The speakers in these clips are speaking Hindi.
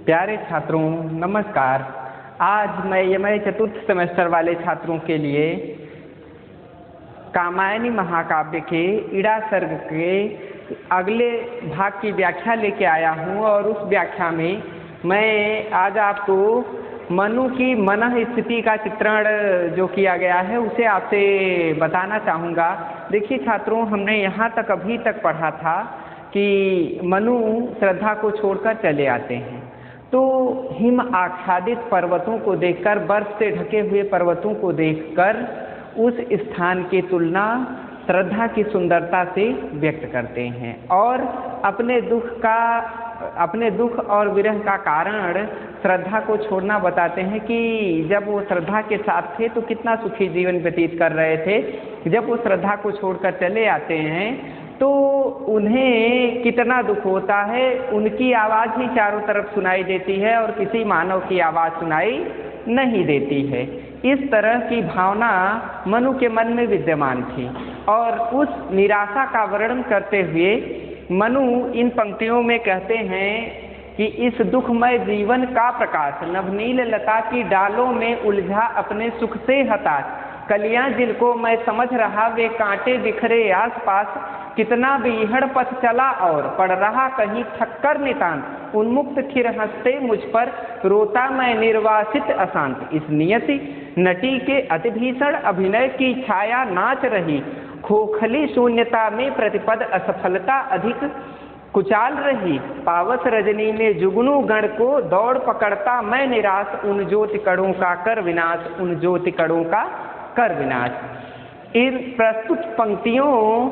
प्यारे छात्रों नमस्कार। आज मैं मेरे चतुर्थ सेमेस्टर वाले छात्रों के लिए कामायनी महाकाव्य के इड़ा सर्ग के अगले भाग की व्याख्या लेके आया हूँ और उस व्याख्या में मैं आज आपको मनु की मनः स्थिति का चित्रण जो किया गया है उसे आपसे बताना चाहूँगा। देखिए छात्रों, हमने यहाँ तक अभी तक पढ़ा था कि मनु श्रद्धा को छोड़कर चले आते हैं, तो हिम आच्छादित पर्वतों को देखकर, बर्फ से ढके हुए पर्वतों को देखकर उस स्थान की तुलना श्रद्धा की सुंदरता से व्यक्त करते हैं और अपने दुख और विरह का कारण श्रद्धा को छोड़ना बताते हैं कि जब वो श्रद्धा के साथ थे तो कितना सुखी जीवन व्यतीत कर रहे थे। जब वो श्रद्धा को छोड़कर चले आते हैं तो उन्हें कितना दुख होता है। उनकी आवाज़ ही चारों तरफ सुनाई देती है और किसी मानव की आवाज़ सुनाई नहीं देती है। इस तरह की भावना मनु के मन में विद्यमान थी और उस निराशा का वर्णन करते हुए मनु इन पंक्तियों में कहते हैं कि इस दुखमय जीवन का प्रकाश नवनील लता की डालों में उलझा अपने सुख से हताश, कलियां जिनको मैं समझ रहा वे कांटे बिखरे आसपास, कितना बीहड़ पथ चला और पड़ रहा कहीं थक्कर नितांत, उन्मुक्त खिर हंसते मुझ पर रोता मैं निर्वासित अशांत। इस नियति नटी के अति भीषण अभिनय की छाया नाच रही, खोखली शून्यता में प्रतिपद असफलता अधिक कुचाल रही, पावस रजनी में जुगनू गण को दौड़ पकड़ता मैं निराश, उन ज्योति कणों का कर विनाश, उन ज्योति कणों का कर विनाश। इन प्रस्तुत पंक्तियों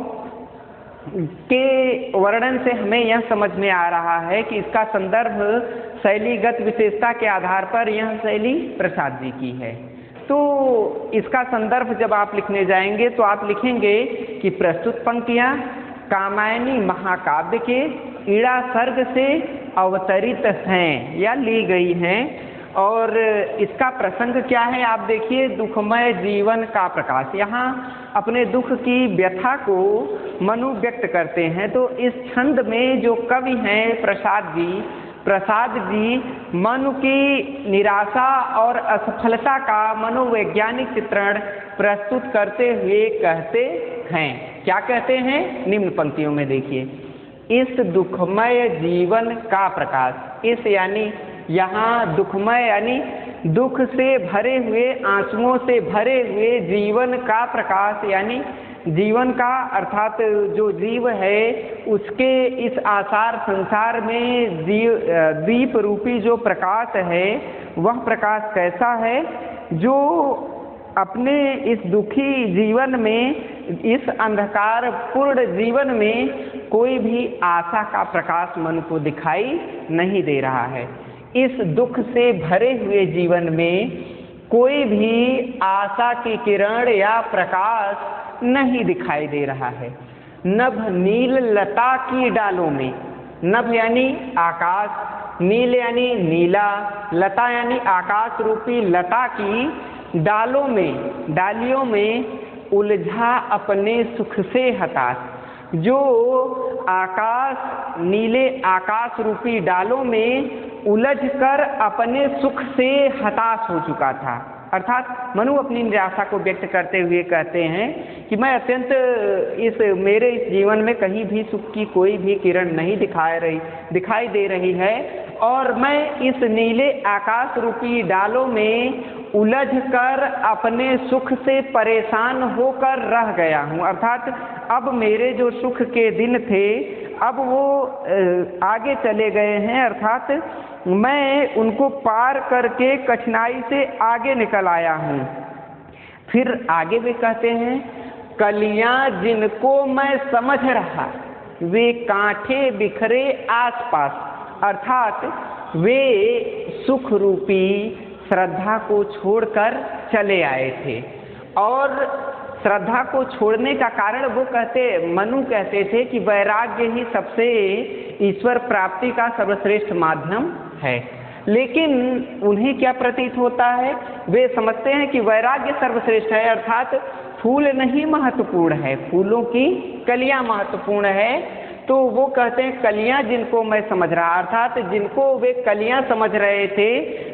के वर्णन से हमें यह समझ में आ रहा है कि इसका संदर्भ शैलीगत विशेषता के आधार पर यह शैली प्रसाद जी की है। तो इसका संदर्भ जब आप लिखने जाएंगे तो आप लिखेंगे कि प्रस्तुत पंक्तियाँ कामायनी महाकाव्य के इड़ा सर्ग से अवतरित हैं या ली गई हैं और इसका प्रसंग क्या है आप देखिए, दुखमय जीवन का प्रकाश। यहाँ अपने दुख की व्यथा को मनु व्यक्त करते हैं। तो इस छंद में जो कवि हैं प्रसाद जी मनु की निराशा और असफलता का मनोवैज्ञानिक चित्रण प्रस्तुत करते हुए कहते हैं। क्या कहते हैं? निम्न पंक्तियों में देखिए, इस दुखमय जीवन का प्रकाश। इस यानी यहाँ दुखमय यानी दुख से भरे हुए, आंसुओं से भरे हुए जीवन का प्रकाश, यानी जीवन का अर्थात जो जीव है उसके इस आसार संसार में दीप रूपी जो प्रकाश है वह प्रकाश कैसा है, जो अपने इस दुखी जीवन में, इस अंधकार पूर्ण जीवन में कोई भी आशा का प्रकाश मन को दिखाई नहीं दे रहा है। इस दुख से भरे हुए जीवन में कोई भी आशा की किरण या प्रकाश नहीं दिखाई दे रहा है। नभ नील लता की डालों में, नभ यानी आकाश, नील यानी नीला, लता यानी आकाश रूपी लता की डालों में, डालियों में उलझा अपने सुख से हताश। जो आकाश, नीले आकाश रूपी डालों में उलझकर अपने सुख से हताश हो चुका था। अर्थात मनु अपनी निराशा को व्यक्त करते हुए कहते हैं कि मैं अत्यंत मेरे इस जीवन में कहीं भी सुख की कोई भी किरण नहीं दिखाई दे रही है और मैं इस नीले आकाश रूपी डालों में उलझकर अपने सुख से परेशान होकर रह गया हूँ। अर्थात अब मेरे जो सुख के दिन थे अब वो आगे चले गए हैं, अर्थात मैं उनको पार करके कठिनाई से आगे निकल आया हूँ। फिर आगे भी कहते हैं, कलियां जिनको मैं समझ रहा वे कांटे बिखरे आसपास, अर्थात वे सुख रूपी श्रद्धा को छोड़कर चले आए थे और श्रद्धा को छोड़ने का कारण मनु कहते थे कि वैराग्य ही सबसे ईश्वर प्राप्ति का सर्वश्रेष्ठ माध्यम है। लेकिन उन्हें क्या प्रतीत होता है, वे समझते हैं कि वैराग्य सर्वश्रेष्ठ है, अर्थात फूल नहीं महत्वपूर्ण है, फूलों की कलियां महत्वपूर्ण है। तो वो कहते हैं कलियां जिनको मैं समझ रहा, अर्थात जिनको वे कलियां समझ रहे थे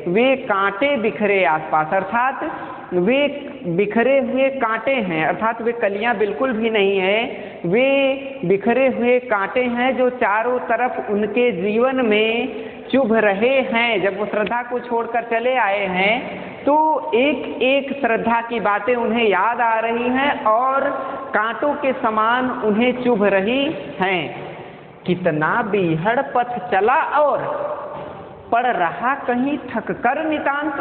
वे कांटे बिखरे आसपास, अर्थात वे बिखरे हुए कांटे हैं, अर्थात वे कलियां बिल्कुल भी नहीं है, वे बिखरे हुए कांटे हैं जो चारों तरफ उनके जीवन में चुभ रहे हैं। जब वो श्रद्धा को छोड़कर चले आए हैं तो एक एक श्रद्धा की बातें उन्हें याद आ रही हैं और कांटों के समान उन्हें चुभ रही हैं। कितना बीहड़ पथ चला और पड़ रहा कहीं थक कर नितांत,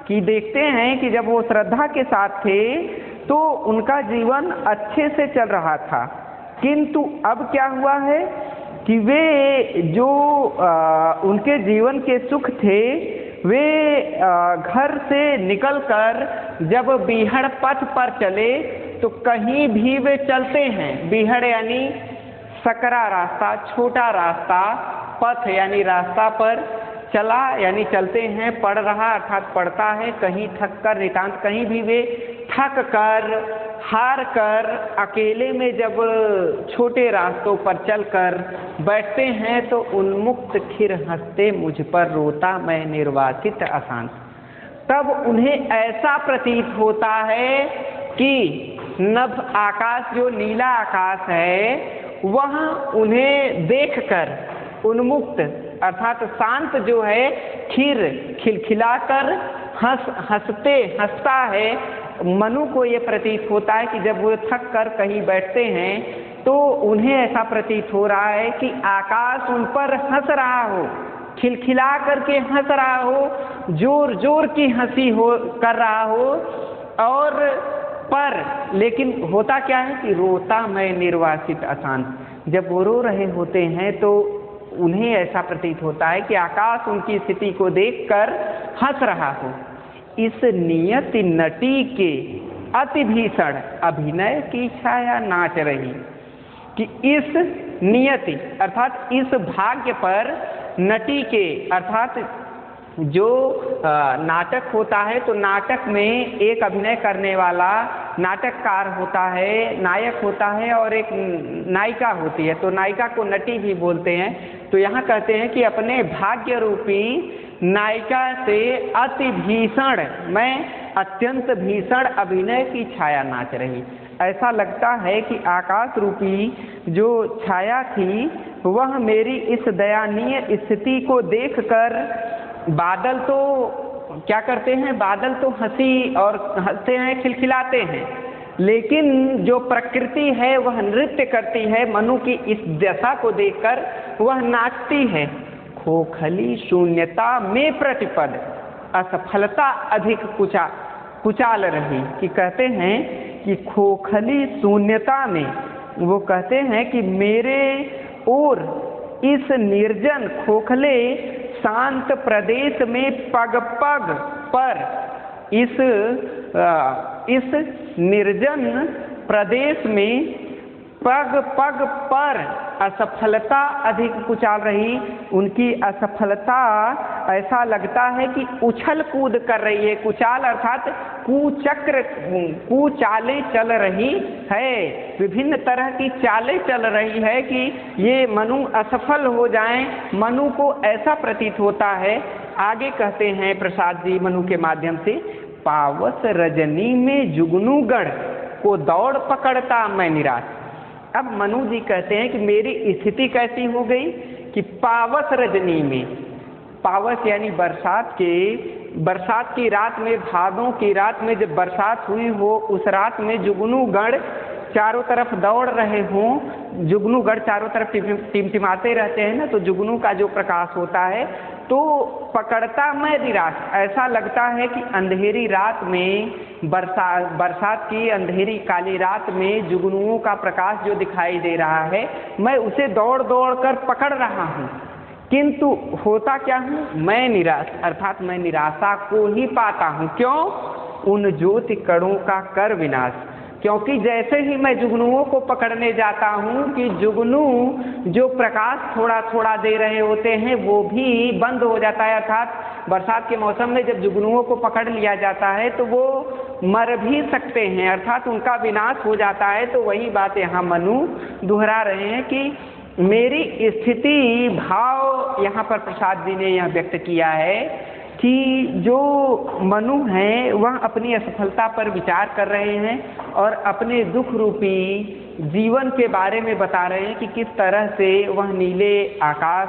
कि देखते हैं कि जब वो श्रद्धा के साथ थे तो उनका जीवन अच्छे से चल रहा था, किंतु अब क्या हुआ है कि वे जो उनके जीवन के सुख थे वे घर से निकलकर जब बीहड़ पथ पर चले तो कहीं भी वे चलते हैं। बीहड़ यानी सकरा रास्ता, छोटा रास्ता, पथ यानी रास्ता पर चला यानी चलते हैं, पड़ रहा अर्थात पड़ता है, कहीं थक कर नितांत, कहीं भी वे थक कर हार कर अकेले में जब छोटे रास्तों पर चलकर बैठते हैं तो उन्मुक्त खिर हंसते मुझ पर रोता मैं निर्वासित अशांत। तब उन्हें ऐसा प्रतीत होता है कि नभ आकाश, जो नीला आकाश है, वह उन्हें देखकर उन्मुक्त अर्थात शांत जो है खिर खिलखिलाकर हंसता है। मनु को ये प्रतीत होता है कि जब वो थक कर कहीं बैठते हैं तो उन्हें ऐसा प्रतीत हो रहा है कि आकाश उन पर हंस रहा हो, खिलखिला करके हंस रहा हो, जोर जोर की हंसी हो कर रहा हो, और पर लेकिन होता क्या है कि रोता मैं निर्वासित अशांत। जब वो रो रहे होते हैं तो उन्हें ऐसा प्रतीत होता है कि आकाश उनकी स्थिति को देखकर हंस रहा हो। इस नियति नटी के अति भीषण अभिनय की छाया नाच रही, कि इस नियति अर्थात इस भाग्य पर नटी के अर्थात जो नाटक होता है तो नाटक में एक अभिनय करने वाला नाटककार होता है, नायक होता है और एक नायिका होती है, तो नायिका को नटी भी बोलते हैं। तो यहाँ कहते हैं कि अपने भाग्य रूपी नायिका से अति भीषण, मैं अत्यंत भीषण अभिनय की छाया नाच रही। ऐसा लगता है कि आकाश रूपी जो छाया थी वह मेरी इस दयनीय स्थिति को देखकर, बादल तो क्या करते हैं, बादल तो हंसी और हंसते हैं, खिलखिलाते हैं, लेकिन जो प्रकृति है वह नृत्य करती है। मनु की इस दशा को देखकर वह नाचती है। खोखली शून्यता में प्रतिपद असफलता अधिक कुचाल रही, कि कहते हैं कि खोखली शून्यता में, वो कहते हैं कि मेरे और इस निर्जन खोखले शांत प्रदेश में पग पग पर, इस निर्जन प्रदेश में पग पग पर असफलता अधिक कुचाल रही। उनकी असफलता ऐसा लगता है कि उछल कूद कर रही है, कुचाल अर्थात कुचालें चल रही है, विभिन्न तरह की चालें चल रही है कि ये मनु असफल हो जाएं। मनु को ऐसा प्रतीत होता है। आगे कहते हैं प्रसाद जी मनु के माध्यम से, पावस रजनी में जुगनू गढ़ को दौड़ पकड़ता मैं निराश। अब मनु जी कहते हैं कि मेरी स्थिति कैसी हो गई कि पावस रजनी में, पावस यानी बरसात की रात में, भादों की रात में जब बरसात हुई हो, उस रात में जुगनूगढ़ चारों तरफ दौड़ रहे हों, जुगनूगढ़ चारों तरफ टिमटिमाते रहते हैं ना, तो जुगनू का जो प्रकाश होता है तो पकड़ता मैं निराश। ऐसा लगता है कि अंधेरी रात में, बरसात की अंधेरी काली रात में जुगनुओं का प्रकाश जो दिखाई दे रहा है, मैं उसे दौड़ दौड़ कर पकड़ रहा हूँ, किंतु होता क्या हूँ, मैं निराश, अर्थात मैं निराशा को ही पाता हूँ। क्यों? उन ज्योति कणों का कर विनाश, क्योंकि जैसे ही मैं जुगनुओं को पकड़ने जाता हूँ कि जुगनू जो प्रकाश थोड़ा थोड़ा दे रहे होते हैं वो भी बंद हो जाता है, अर्थात बरसात के मौसम में जब जुगनुओं को पकड़ लिया जाता है तो वो मर भी सकते हैं, अर्थात उनका विनाश हो जाता है। तो वही बात यहाँ मनु दोहरा रहे हैं कि मेरी स्थिति भाव यहाँ पर प्रसाद जी ने यह व्यक्त किया है कि जो मनु हैं वह अपनी असफलता पर विचार कर रहे हैं और अपने दुख रूपी जीवन के बारे में बता रहे हैं कि किस तरह से वह नीले आकाश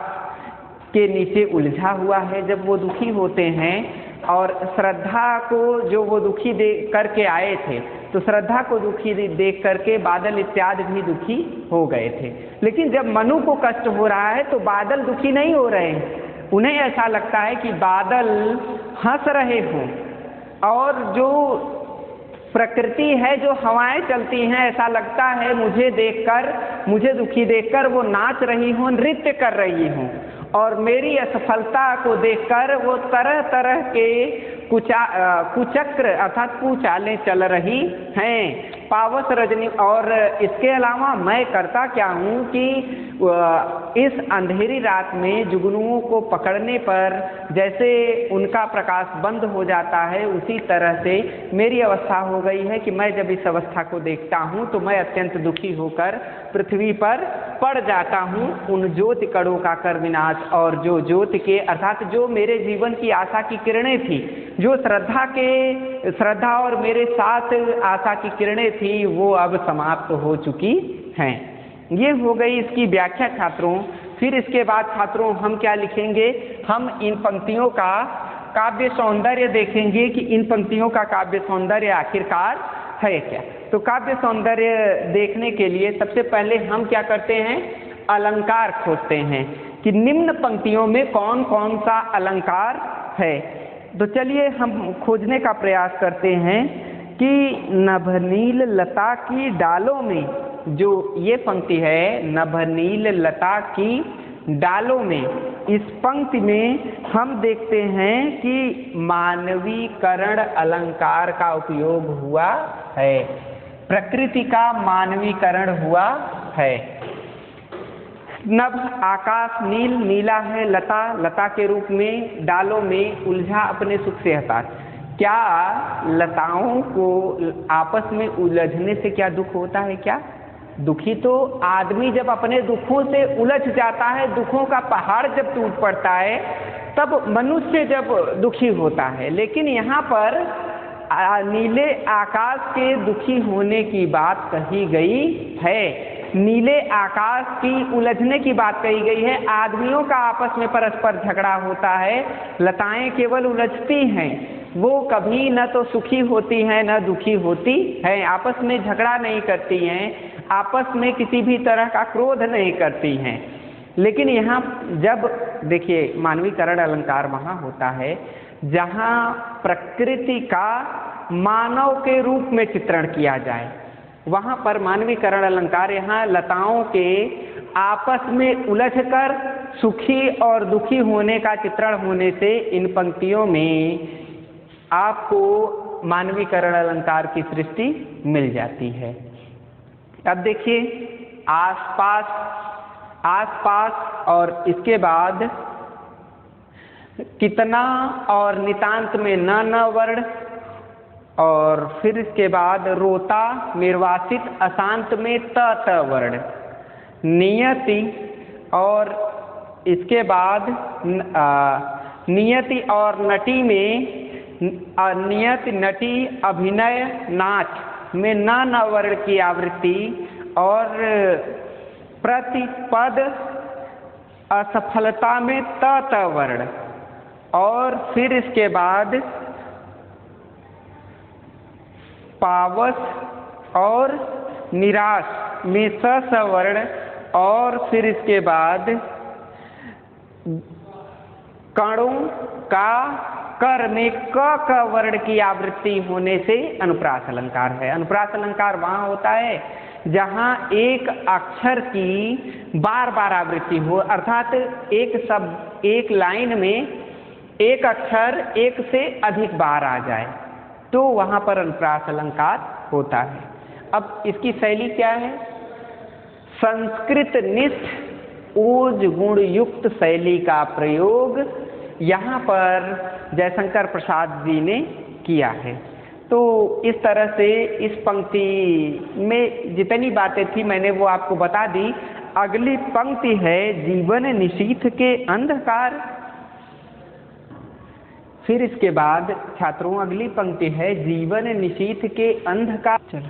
के नीचे उलझा हुआ है जब वो दुखी होते हैं। और श्रद्धा को जो वो दुखी देख करके आए थे, तो श्रद्धा को दुखी देख करके बादल इत्यादि भी दुखी हो गए थे। लेकिन जब मनु को कष्ट हो रहा है तो बादल दुखी नहीं हो रहे हैं, उन्हें ऐसा लगता है कि बादल हंस रहे हों और जो प्रकृति है, जो हवाएं चलती हैं, ऐसा लगता है मुझे देखकर, मुझे दुखी देखकर वो नाच रही हों, नृत्य कर रही हों और मेरी असफलता को देखकर वो तरह तरह के कुचक्र अर्थात कुचालें चल रही हैं। पावस रजनी और इसके अलावा मैं करता क्या हूँ कि इस अंधेरी रात में जुगनुओं को पकड़ने पर जैसे उनका प्रकाश बंद हो जाता है, उसी तरह से मेरी अवस्था हो गई है कि मैं जब इस अवस्था को देखता हूँ तो मैं अत्यंत दुखी होकर पृथ्वी पर पड़ जाता हूँ। उन ज्योति कणों का कर विनाश, और जो ज्योति के अर्थात जो मेरे जीवन की आशा की किरणें थी, जो श्रद्धा और मेरे साथ आशा की किरणें थी, वो अब समाप्त हो चुकी हैं। ये हो गई इसकी व्याख्या छात्रों। फिर इसके बाद छात्रों हम क्या लिखेंगे, हम इन पंक्तियों का काव्य सौंदर्य देखेंगे कि इन पंक्तियों का काव्य सौंदर्य आखिरकार है क्या। तो काव्य सौंदर्य देखने के लिए सबसे पहले हम क्या करते हैं, अलंकार खोजते हैं कि निम्न पंक्तियों में कौन कौन सा अलंकार है। तो चलिए हम खोजने का प्रयास करते हैं कि नभनील लता की डालों में, जो ये पंक्ति है नभनील लता की डालों में, इस पंक्ति में हम देखते हैं कि मानवीकरण अलंकार का उपयोग हुआ है, प्रकृति का मानवीकरण हुआ है। नभ आकाश नील, नीला है, लता लता के रूप में, डालों में उलझा अपने सुख से हताश। क्या लताओं को आपस में उलझने से क्या दुख होता है क्या? दुखी तो आदमी जब अपने दुखों से उलझ जाता है, दुखों का पहाड़ जब टूट पड़ता है, तब मनुष्य जब दुखी होता है। लेकिन यहाँ पर नीले आकाश के दुखी होने की बात कही गई है, नीले आकाश की उलझने की बात कही गई है। आदमियों का आपस में परस्पर झगड़ा होता है, लताएं केवल उलझती हैं, वो कभी न तो सुखी होती हैं न दुखी होती हैं, आपस में झगड़ा नहीं करती हैं, आपस में किसी भी तरह का क्रोध नहीं करती हैं। लेकिन यहाँ जब देखिए मानवीकरण अलंकार वहाँ होता है जहाँ प्रकृति का मानव के रूप में चित्रण किया जाए, वहाँ पर मानवीकरण अलंकार यहाँ लताओं के आपस में उलझकर सुखी और दुखी होने का चित्रण होने से इन पंक्तियों में आपको मानवीकरण अलंकार की सृष्टि मिल जाती है। अब देखिए आसपास और इसके बाद कितना और नितांत में न वर्ण, और फिर इसके बाद रोता निर्वासित अशांत में त वर्ण, नियति, और इसके बाद नियति और नटी में नियति नटी अभिनय नाच में न वर्ण की आवृत्ति, और प्रतिपद असफलता में त वर्ण, और फिर इसके बाद पावस और निराश में स वर्ण, और फिर इसके बाद कणों का कर में क वर्ण की आवृत्ति होने से अनुप्रास अलंकार है। अनुप्रास अलंकार वहाँ होता है जहाँ एक अक्षर की बार बार आवृत्ति हो, अर्थात एक शब्द एक लाइन में एक अक्षर एक से अधिक बार आ जाए, तो वहाँ पर अनुप्रास अलंकार होता है। अब इसकी शैली क्या है? संस्कृत निष्ठ ओज गुण युक्त शैली का प्रयोग यहाँ पर जयशंकर प्रसाद जी ने किया है। तो इस तरह से इस पंक्ति में जितनी बातें थी मैंने वो आपको बता दी। अगली पंक्ति है जीवन निशीथ के अंधकार। फिर इसके बाद छात्रों अगली पंक्ति है जीवन निशीथ के अंधकार। चलो,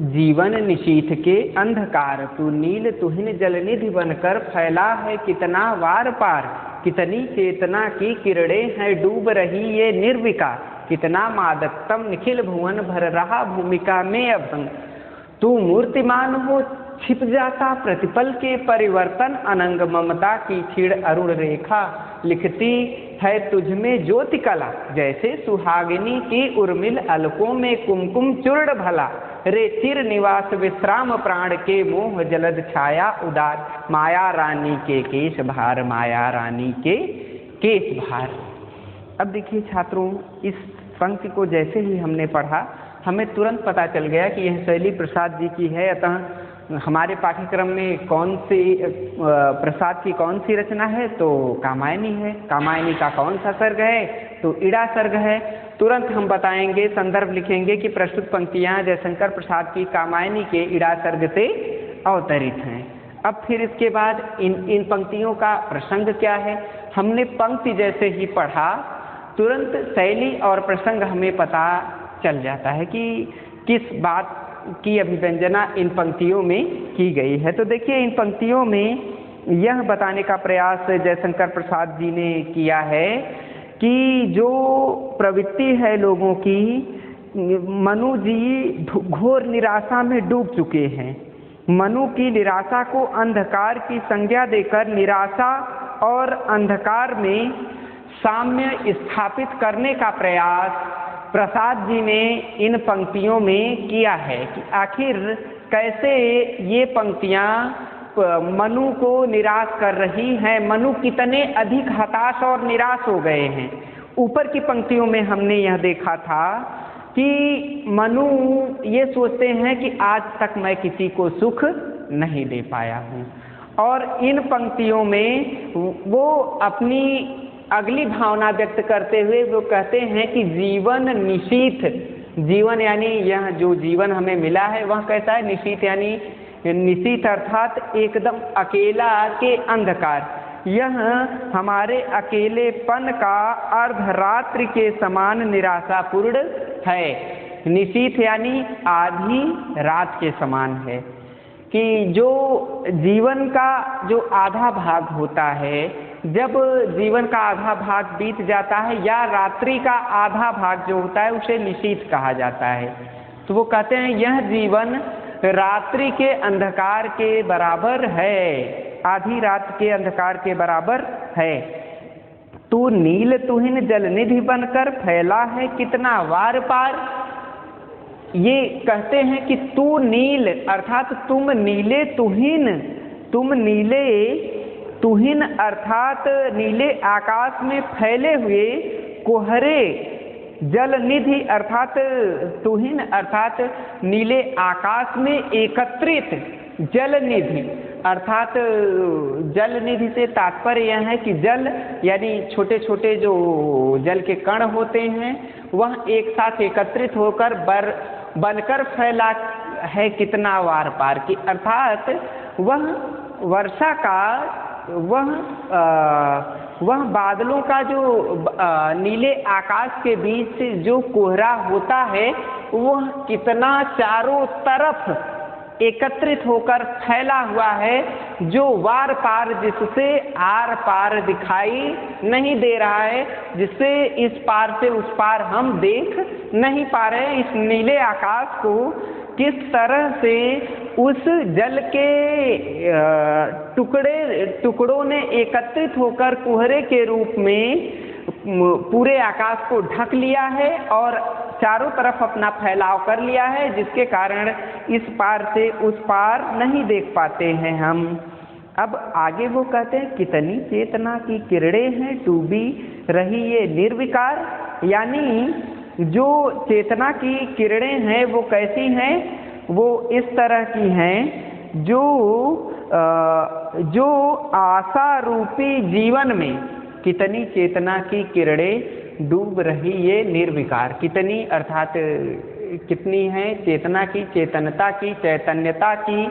जीवन निशीथ के अंधकार, तू नील तुहिन जलनिधि बनकर फैला है कितना वार पार, कितनी चेतना की किरणें हैं डूब रही ये निर्विकार, कितना मादकतम निखिल भुवन भर रहा भूमिका में अभंग, तू मूर्तिमान हो छिप जाता प्रतिपल के परिवर्तन अनंग, ममता की क्षीण अरुण रेखा लिखती है तुझमें ज्योति कला, जैसे सुहागिनी की उर्मिल अलकों में कुमकुम चूर्ण भला, रे चिर निवास विश्राम प्राण के मोह जलद छाया उदार, माया रानी के केश भार, माया रानी के केश भार। अब देखिए छात्रों, इस पंक्ति को जैसे ही हमने पढ़ा हमें तुरंत पता चल गया कि यह शैली प्रसाद जी की है। अतः हमारे पाठ्यक्रम में कौन सी प्रसाद की कौन सी रचना है, तो कामायनी है। कामायनी का कौन सा सर्ग है, तो इड़ा सर्ग है। तुरंत हम बताएंगे, संदर्भ लिखेंगे कि प्रस्तुत पंक्तियां जयशंकर प्रसाद की कामायनी के इड़ा सर्ग से अवतरित हैं। अब फिर इसके बाद इन पंक्तियों का प्रसंग क्या है। हमने पंक्ति जैसे ही पढ़ा तुरंत शैली और प्रसंग हमें पता चल जाता है कि किस बात की अभिव्यंजना इन पंक्तियों में की गई है। तो देखिए, इन पंक्तियों में यह बताने का प्रयास जयशंकर प्रसाद जी ने किया है कि जो प्रवृत्ति है लोगों की, मनु जी घोर निराशा में डूब चुके हैं। मनु की निराशा को अंधकार की संज्ञा देकर निराशा और अंधकार में साम्य स्थापित करने का प्रयास प्रसाद जी ने इन पंक्तियों में किया है कि आखिर कैसे ये पंक्तियां मनु को निराश कर रही हैं, मनु कितने अधिक हताश और निराश हो गए हैं। ऊपर की पंक्तियों में हमने यह देखा था कि मनु ये सोचते हैं कि आज तक मैं किसी को सुख नहीं दे पाया हूँ, और इन पंक्तियों में वो अपनी अगली भावना व्यक्त करते हुए वो कहते हैं कि जीवन निशीथ, जीवन यानी यह जो जीवन हमें मिला है वह कैसा है, निशीथ यानी निशीथ अर्थात एकदम अकेला के अंधकार। यह हमारे अकेलेपन का अर्धरात्रि के समान निराशापूर्ण है। निशीथ यानी आधी रात के समान है कि जो जीवन का जो आधा भाग होता है, जब जीवन का आधा भाग बीत जाता है या रात्रि का आधा भाग जो होता है उसे निशीथ कहा जाता है। तो वो कहते हैं यह जीवन रात्रि के अंधकार के बराबर है, आधी रात के अंधकार के बराबर है। तू नील तुहिन जलनिधि बनकर फैला है कितना वार पार। ये कहते हैं कि तू नील अर्थात तुम नीले तुहिन, तुम नीले तुहिन अर्थात नीले आकाश में फैले हुए कोहरे, जल निधि अर्थात तुहिन अर्थात नीले आकाश में एकत्रित, जल निधि अर्थात जल निधि से तात्पर्य यह है कि जल यानी छोटे छोटे जो जल के कण होते हैं वह एक साथ एकत्रित होकर बनकर फैला है कितना वार पार की, अर्थात वह वर्षा का वह बादलों का जो नीले आकाश के बीच से जो कोहरा होता है वह कितना चारों तरफ एकत्रित होकर फैला हुआ है, जो वार पार जिससे आर पार दिखाई नहीं दे रहा है, जिससे इस पार से उस पार हम देख नहीं पा रहे। इस नीले आकाश को किस तरह से उस जल के टुकड़ों ने एकत्रित होकर कोहरे के रूप में पूरे आकाश को ढक लिया है और चारों तरफ अपना फैलाव कर लिया है, जिसके कारण इस पार से उस पार नहीं देख पाते हैं हम। अब आगे वो कहते हैं कितनी चेतना की किरणें हैं डूबी रही ये निर्विकार, यानी जो चेतना की किरणें हैं वो कैसी हैं, वो इस तरह की हैं जो आशा रूपी जीवन में कितनी चेतना की किरणें डूब रही ये निर्विकार। कितनी अर्थात कितनी है चेतना की, चेतनता की, चैतन्यता की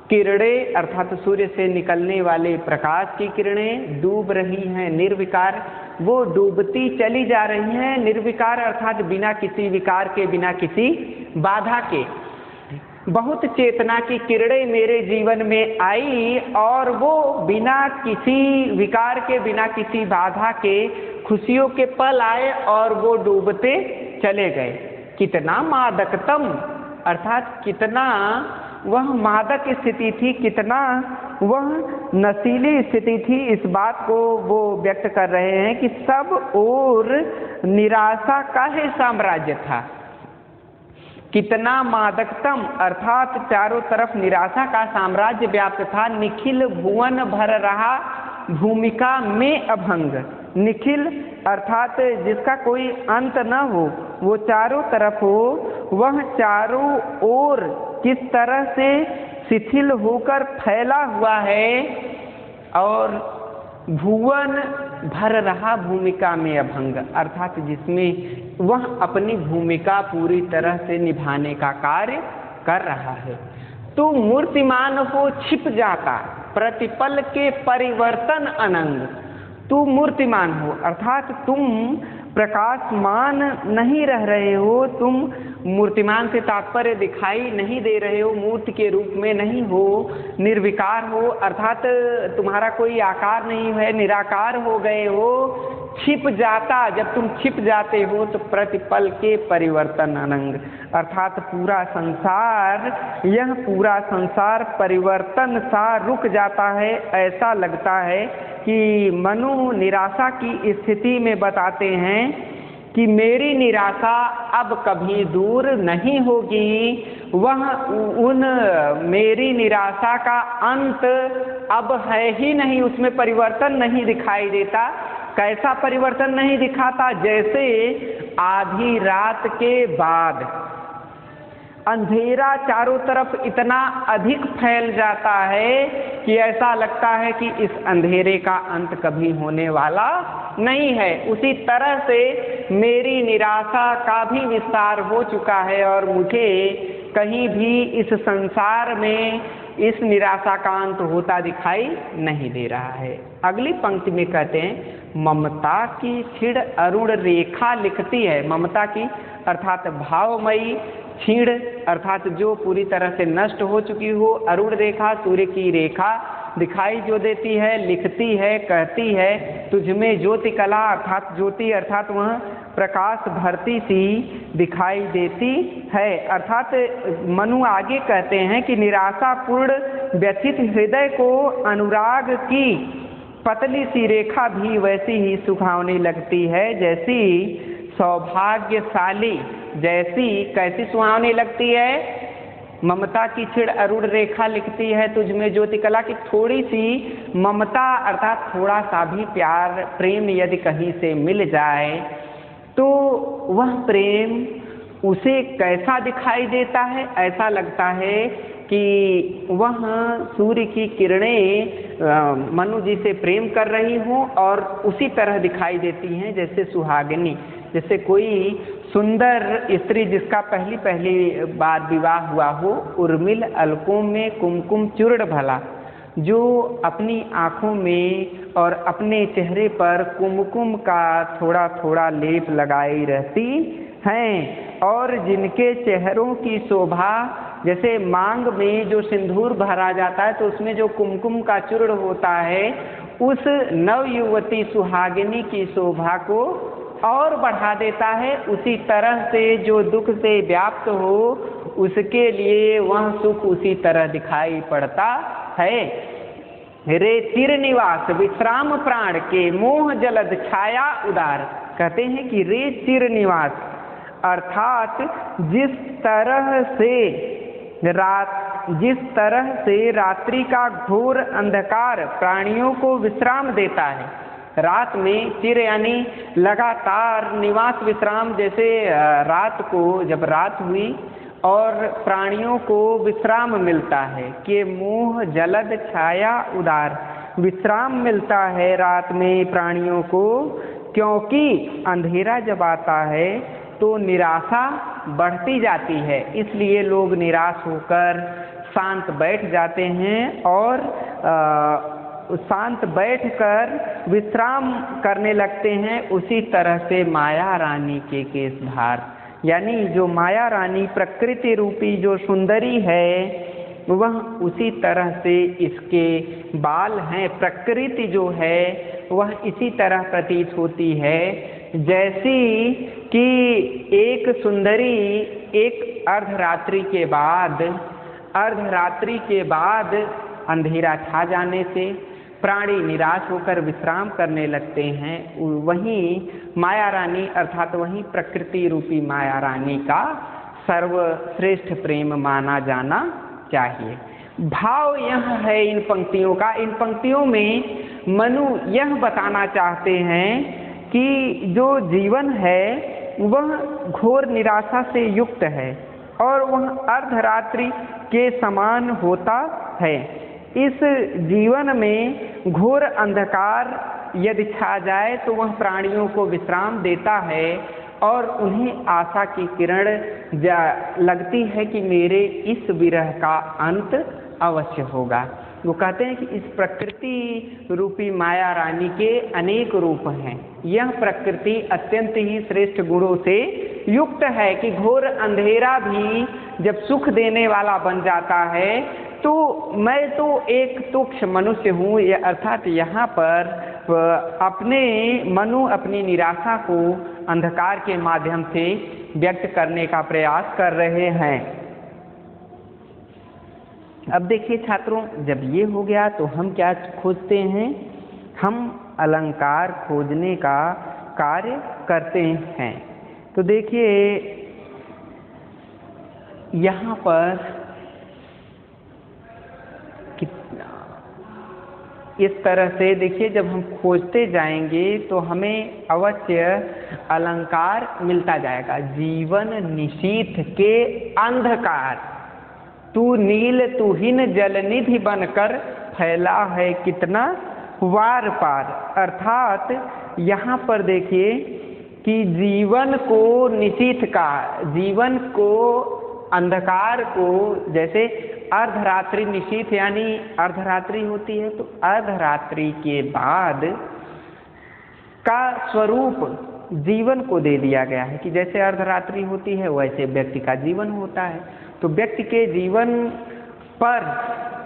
किरणें अर्थात सूर्य से निकलने वाले प्रकाश की किरणें डूब रही हैं निर्विकार, वो डूबती चली जा रही हैं निर्विकार अर्थात बिना किसी विकार के, बिना किसी बाधा के। बहुत चेतना की किरणें मेरे जीवन में आई और वो बिना किसी विकार के, बिना किसी बाधा के खुशियों के पल आए और वो डूबते चले गए। कितना मादकतम अर्थात कितना वह मादक स्थिति थी, कितना वह नशीली स्थिति थी, इस बात को वो व्यक्त कर रहे हैं कि सब ओर निराशा का ही साम्राज्य था। कितना मादकतम अर्थात चारों तरफ निराशा का साम्राज्य व्याप्त था। निखिल भुवन भर रहा भूमिका में अभंग, निखिल अर्थात जिसका कोई अंत न हो, वो चारों तरफ हो, वह चारों ओर किस तरह से शिथिल होकर फैला हुआ है और भुवन भर रहा भूमिका में अभंग अर्थात जिसमें वह अपनी भूमिका पूरी तरह से निभाने का कार्य कर रहा है। तो मूर्तिमान हो छिप जाता प्रतिपल के परिवर्तन अनंग। तू मूर्तिमान हो अर्थात तुम प्रकाशमान नहीं रह रहे हो, तुम मूर्तिमान से तात्पर्य दिखाई नहीं दे रहे हो, मूर्ति के रूप में नहीं हो, निर्विकार हो अर्थात तुम्हारा कोई आकार नहीं है, निराकार हो गए हो। छिप जाता, जब तुम छिप जाते हो तो प्रतिपल के परिवर्तन अनंग अर्थात पूरा संसार, यह पूरा संसार परिवर्तन सा रुक जाता है। ऐसा लगता है कि मनु निराशा की स्थिति में बताते हैं कि मेरी निराशा अब कभी दूर नहीं होगी, वह उन मेरी निराशा का अंत अब है ही नहीं, उसमें परिवर्तन नहीं दिखाई देता। कैसा परिवर्तन नहीं दिखाता? जैसे आधी रात के बाद अंधेरा चारों तरफ इतना अधिक फैल जाता है कि ऐसा लगता है कि इस अंधेरे का अंत कभी होने वाला नहीं है। उसी तरह से मेरी निराशा का भी विस्तार हो चुका है और मुझे कहीं भी इस संसार में इस निराशा का अंत होता दिखाई नहीं दे रहा है। अगली पंक्ति में कहते हैं ममता की क्षीण अरुण रेखा लिखती है। ममता की अर्थात भावमयी, क्षीण अर्थात जो पूरी तरह से नष्ट हो चुकी हो, अरुण रेखा सूर्य की रेखा दिखाई जो देती है, लिखती है, कहती है तुझमें ज्योति कला अर्थात ज्योति अर्थात वह प्रकाश भरती सी दिखाई देती है। अर्थात मनु आगे कहते हैं कि निराशापूर्ण व्यथित हृदय को अनुराग की पतली सी रेखा भी वैसी ही सुहावनी लगती है जैसी सौभाग्यशाली, जैसी कैसी सुहावनी लगती है। ममता की क्षीण अरुण रेखा लिखती है तुझमें ज्योति कला की थोड़ी सी ममता अर्थात थोड़ा सा भी प्यार प्रेम यदि कहीं से मिल जाए तो वह प्रेम उसे कैसा दिखाई देता है? ऐसा लगता है कि वह सूर्य की किरणें मनु जी से प्रेम कर रही हों और उसी तरह दिखाई देती हैं जैसे सुहागिनी, जैसे कोई सुंदर स्त्री जिसका पहली बार विवाह हुआ हो, उर्मिल अलकों में कुमकुम चूर्ण भला, जो अपनी आँखों में और अपने चेहरे पर कुमकुम का थोड़ा थोड़ा लेप लगाई रहती हैं और जिनके चेहरों की शोभा जैसे मांग में जो सिंदूर भरा जाता है तो उसमें जो कुमकुम का चूर्ण होता है उस नवयुवती सुहागिनी की शोभा को और बढ़ा देता है। उसी तरह से जो दुख से व्याप्त हो उसके लिए वह सुख उसी तरह दिखाई पड़ता है। रे चिर निवास विश्राम प्राण के मोह जलद छाया उदार, कहते हैं कि रे चिर निवास अर्थात जिस तरह से रात्रि का घोर अंधकार प्राणियों को विश्राम देता है। रात में चिर यानी लगातार, निवास विश्राम जैसे रात को जब रात हुई और प्राणियों को विश्राम मिलता है कि मोह जलद छाया उदार, विश्राम मिलता है रात में प्राणियों को, क्योंकि अंधेरा जब आता है तो निराशा बढ़ती जाती है। इसलिए लोग निराश होकर शांत बैठ जाते हैं और शांत बैठकर विश्राम करने लगते हैं। उसी तरह से माया रानी के केशधार, यानी जो माया रानी प्रकृति रूपी जो सुंदरी है वह उसी तरह से इसके बाल हैं। प्रकृति जो है वह इसी तरह प्रतीत होती है जैसी कि एक सुंदरी एक अर्धरात्रि के बाद अंधेरा छा जाने से प्राणी निराश होकर विश्राम करने लगते हैं, वहीं माया रानी अर्थात वहीं प्रकृति रूपी माया रानी का सर्वश्रेष्ठ प्रेम माना जाना चाहिए। भाव यह है इन पंक्तियों का। इन पंक्तियों में मनु यह बताना चाहते हैं कि जो जीवन है वह घोर निराशा से युक्त है और वह अर्धरात्रि के समान होता है। इस जीवन में घोर अंधकार यदि छा जाए तो वह प्राणियों को विश्राम देता है और उन्हें आशा की किरण लगती है कि मेरे इस विरह का अंत अवश्य होगा। वो कहते हैं कि इस प्रकृति रूपी माया रानी के अनेक रूप हैं। यह प्रकृति अत्यंत ही श्रेष्ठ गुणों से युक्त है कि घोर अंधेरा भी जब सुख देने वाला बन जाता है तो मैं तो एक तुच्छ मनुष्य हूँ, अर्थात यहाँ पर मनु अपनी निराशा को अंधकार के माध्यम से व्यक्त करने का प्रयास कर रहे हैं। अब देखिए छात्रों, जब ये हो गया तो हम क्या खोजते हैं? हम अलंकार खोजने का कार्य करते हैं। तो देखिए यहाँ पर इस तरह से देखिए, जब हम खोजते जाएंगे तो हमें अवश्य अलंकार मिलता जाएगा। जीवन निशीथ के अंधकार, तू नील तुहिन जलनिधि बनकर फैला है कितना वार पार। अर्थात यहाँ पर देखिए कि जीवन को निशीथ का, जीवन को अंधकार को, जैसे अर्धरात्रि निशीथ यानी अर्धरात्रि होती है तो अर्धरात्रि के बाद का स्वरूप जीवन को दे दिया गया है कि जैसे अर्धरात्रि होती है वैसे व्यक्ति का जीवन होता है। तो व्यक्ति के जीवन पर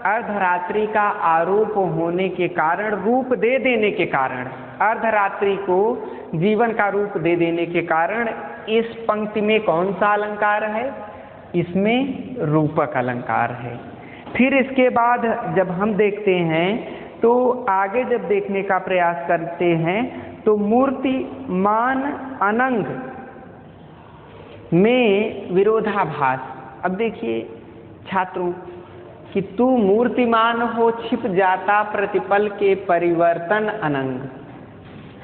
अर्धरात्रि का आरोप होने के कारण, रूप दे देने के कारण, अर्धरात्रि को जीवन का रूप दे देने के कारण इस पंक्ति में कौन सा अलंकार है? इसमें रूपक अलंकार है। फिर इसके बाद जब हम देखते हैं तो आगे जब देखने का प्रयास करते हैं तो मूर्ति मान अनंग में विरोधाभास। अब देखिए छात्रों कि तू मूर्तिमान हो छिप जाता प्रतिपल के परिवर्तन अनंग,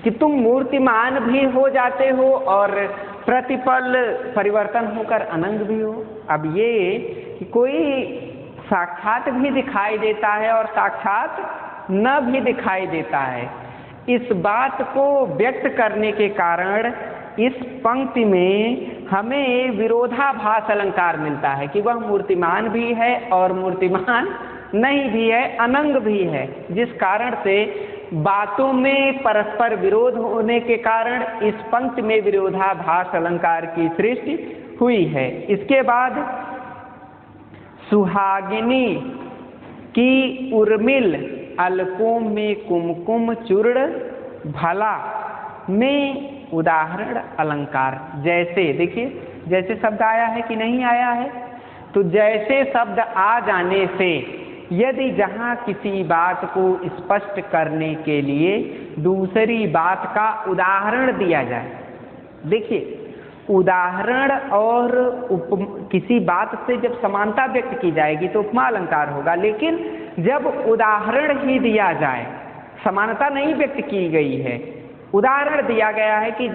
कि तुम मूर्तिमान भी हो जाते हो और प्रतिपल परिवर्तन होकर अनंग भी हो। अब ये कि कोई साक्षात भी दिखाई देता है और साक्षात न भी दिखाई देता है, इस बात को व्यक्त करने के कारण इस पंक्ति में हमें विरोधाभास अलंकार मिलता है कि वह मूर्तिमान भी है और मूर्तिमान नहीं भी है, अनंग भी है, जिस कारण से बातों में परस्पर विरोध होने के कारण इस पंक्ति में विरोधाभास अलंकार की सृष्टि हुई है। इसके बाद सुहागिनी की उर्मिल अलकों में कुमकुम चूर्ण भला में उदाहरण अलंकार। जैसे देखिए, जैसे शब्द आया है कि नहीं आया है, तो जैसे शब्द आ जाने से यदि जहाँ किसी बात को स्पष्ट करने के लिए दूसरी बात का उदाहरण दिया जाए, देखिए उदाहरण और किसी बात से जब समानता व्यक्त की जाएगी तो उपमा अलंकार होगा, लेकिन जब उदाहरण ही दिया जाए, समानता नहीं व्यक्त की गई है, उदाहरण दिया गया है कि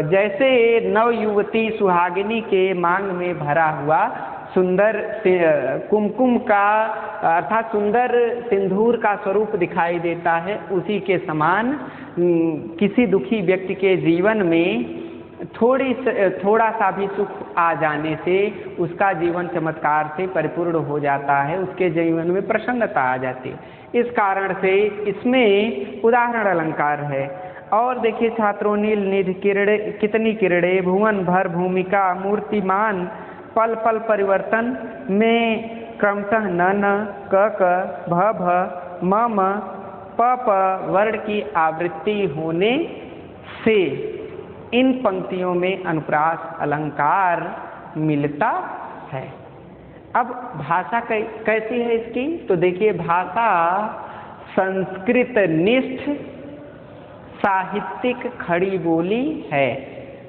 जैसे नव युवती सुहागिनी के मांग में भरा हुआ सुंदर कुमकुम का अर्थात सुंदर सिंदूर का स्वरूप दिखाई देता है, उसी के समान किसी दुखी व्यक्ति के जीवन में थोड़ा सा भी सुख आ जाने से उसका जीवन चमत्कार से परिपूर्ण हो जाता है, उसके जीवन में प्रसन्नता आ जाती है। इस कारण से इसमें उदाहरण अलंकार है। और देखिए छात्रों, नील निधि किरणे कितनी किरणे, भुवन भर भूमिका मूर्तिमान, पल पल परिवर्तन में क्रमशः न न क क भ भ म म प प वर्ण की आवृत्ति होने से इन पंक्तियों में अनुप्रास अलंकार मिलता है। अब भाषा कैसी है इसकी, तो देखिए भाषा संस्कृत निष्ठ साहित्यिक खड़ी बोली है।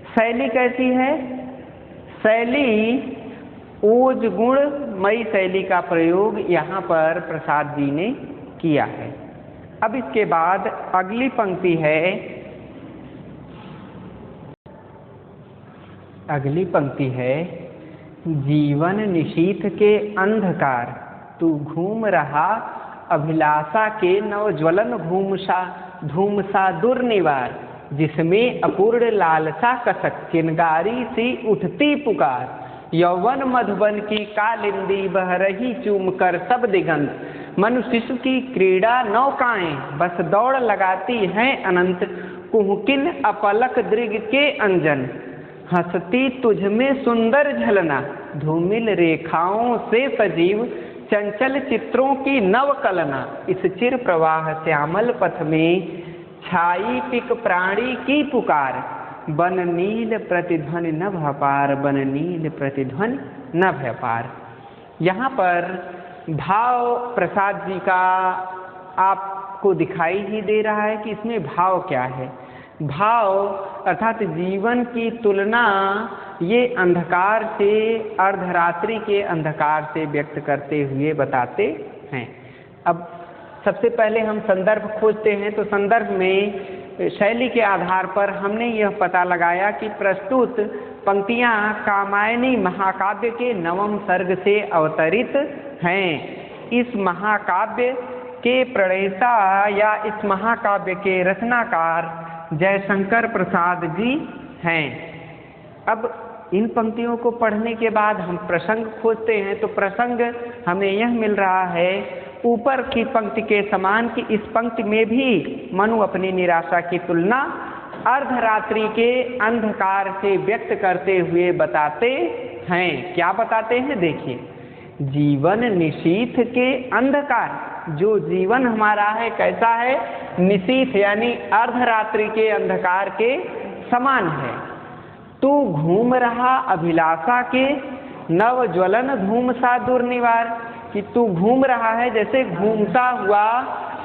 शैली कैसी है, शैली ओज गुण मई शैली का प्रयोग यहाँ पर प्रसाद जी ने किया है। अब इसके बाद अगली पंक्ति है, अगली पंक्ति है, जीवन निशीथ के अंधकार तू घूम रहा अभिलाषा के नवज्वलन धूमसा दुर्निवार, जिसमें अपूर्ण लालसा कसक चिनगारी सी उठती पुकार, यौवन मधुबन की कालिंदी बह रही चूम कर सब दिगंत, मनुष्य शिशु की क्रीड़ा नौकाएं बस दौड़ लगाती हैं अनंत, कुहकिन अपलक दृग के अंजन हंसती तुझ में सुंदर झलना, धूमिल रेखाओं से सजीव चंचल चित्रों की नव कलना, इस चिर प्रवाह श्यामल पथ में छाई पिक प्राणी की पुकार, बन नील प्रतिध्वनि नभ अपार, बन नील प्रतिध्वनि नभ अपार। यहाँ पर भाव प्रसाद जी का आपको दिखाई ही दे रहा है कि इसमें भाव क्या है। भाव अर्थात जीवन की तुलना ये अंधकार से, अर्धरात्रि के अंधकार से व्यक्त करते हुए बताते हैं। अब सबसे पहले हम संदर्भ खोजते हैं, तो संदर्भ में शैली के आधार पर हमने यह पता लगाया कि प्रस्तुत पंक्तियाँ कामायनी महाकाव्य के नवम सर्ग से अवतरित हैं। इस महाकाव्य के प्रणेता या इस महाकाव्य के रचनाकार जयशंकर प्रसाद जी हैं। अब इन पंक्तियों को पढ़ने के बाद हम प्रसंग खोजते हैं, तो प्रसंग हमें यह मिल रहा है ऊपर की पंक्ति के समान कि इस पंक्ति में भी मनु अपनी निराशा की तुलना अर्धरात्रि के अंधकार से व्यक्त करते हुए बताते हैं। क्या बताते हैं, देखिए, जीवन निशीथ के अंधकार, जो जीवन हमारा है कैसा है, निशीथ यानी अर्धरात्रि के अंधकार के समान है। तू घूम रहा अभिलाषा के नव ज्वलन धूम सा दुर्निवार, कि तू घूम रहा है जैसे घूमता हुआ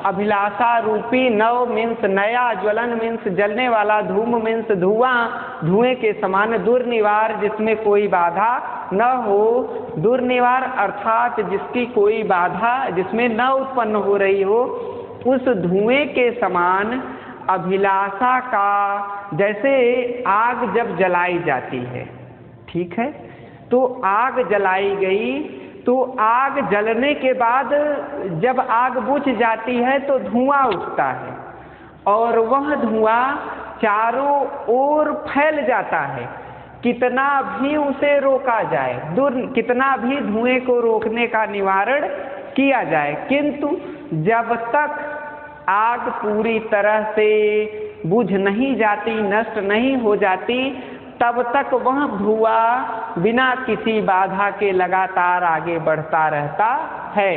अभिलाषा रूपी नव मीन्स नया, ज्वलन मीन्स जलने वाला, धूम मीन्स धुआं, धुएं के समान, दुर्निवार जिसमें कोई बाधा न हो, दुर्निवार अर्थात जिसकी कोई बाधा जिसमें न उत्पन्न हो रही हो, उस धुएं के समान अभिलाषा का, जैसे आग जब जलाई जाती है, ठीक है, तो आग जलाई गई, तो आग जलने के बाद जब आग बुझ जाती है तो धुआं उठता है और वह धुआं चारों ओर फैल जाता है। कितना भी उसे रोका जाए, कितना भी धुएं को रोकने का निवारण किया जाए, किंतु जब तक आग पूरी तरह से बुझ नहीं जाती, नष्ट नहीं हो जाती, तब तक वह धुआं बिना किसी बाधा के लगातार आगे बढ़ता रहता है।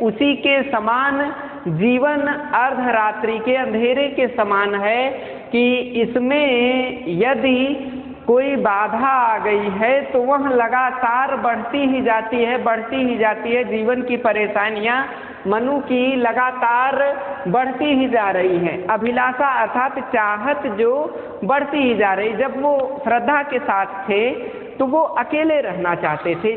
उसी के समान जीवन अर्धरात्रि के अंधेरे के समान है कि इसमें यदि कोई बाधा आ गई है तो वह लगातार बढ़ती ही जाती है, बढ़ती ही जाती है। जीवन की परेशानियां मनु की लगातार बढ़ती ही जा रही हैं। अभिलाषा अर्थात चाहत जो बढ़ती ही जा रही। जब वो श्रद्धा के साथ थे तो वो अकेले रहना चाहते थे,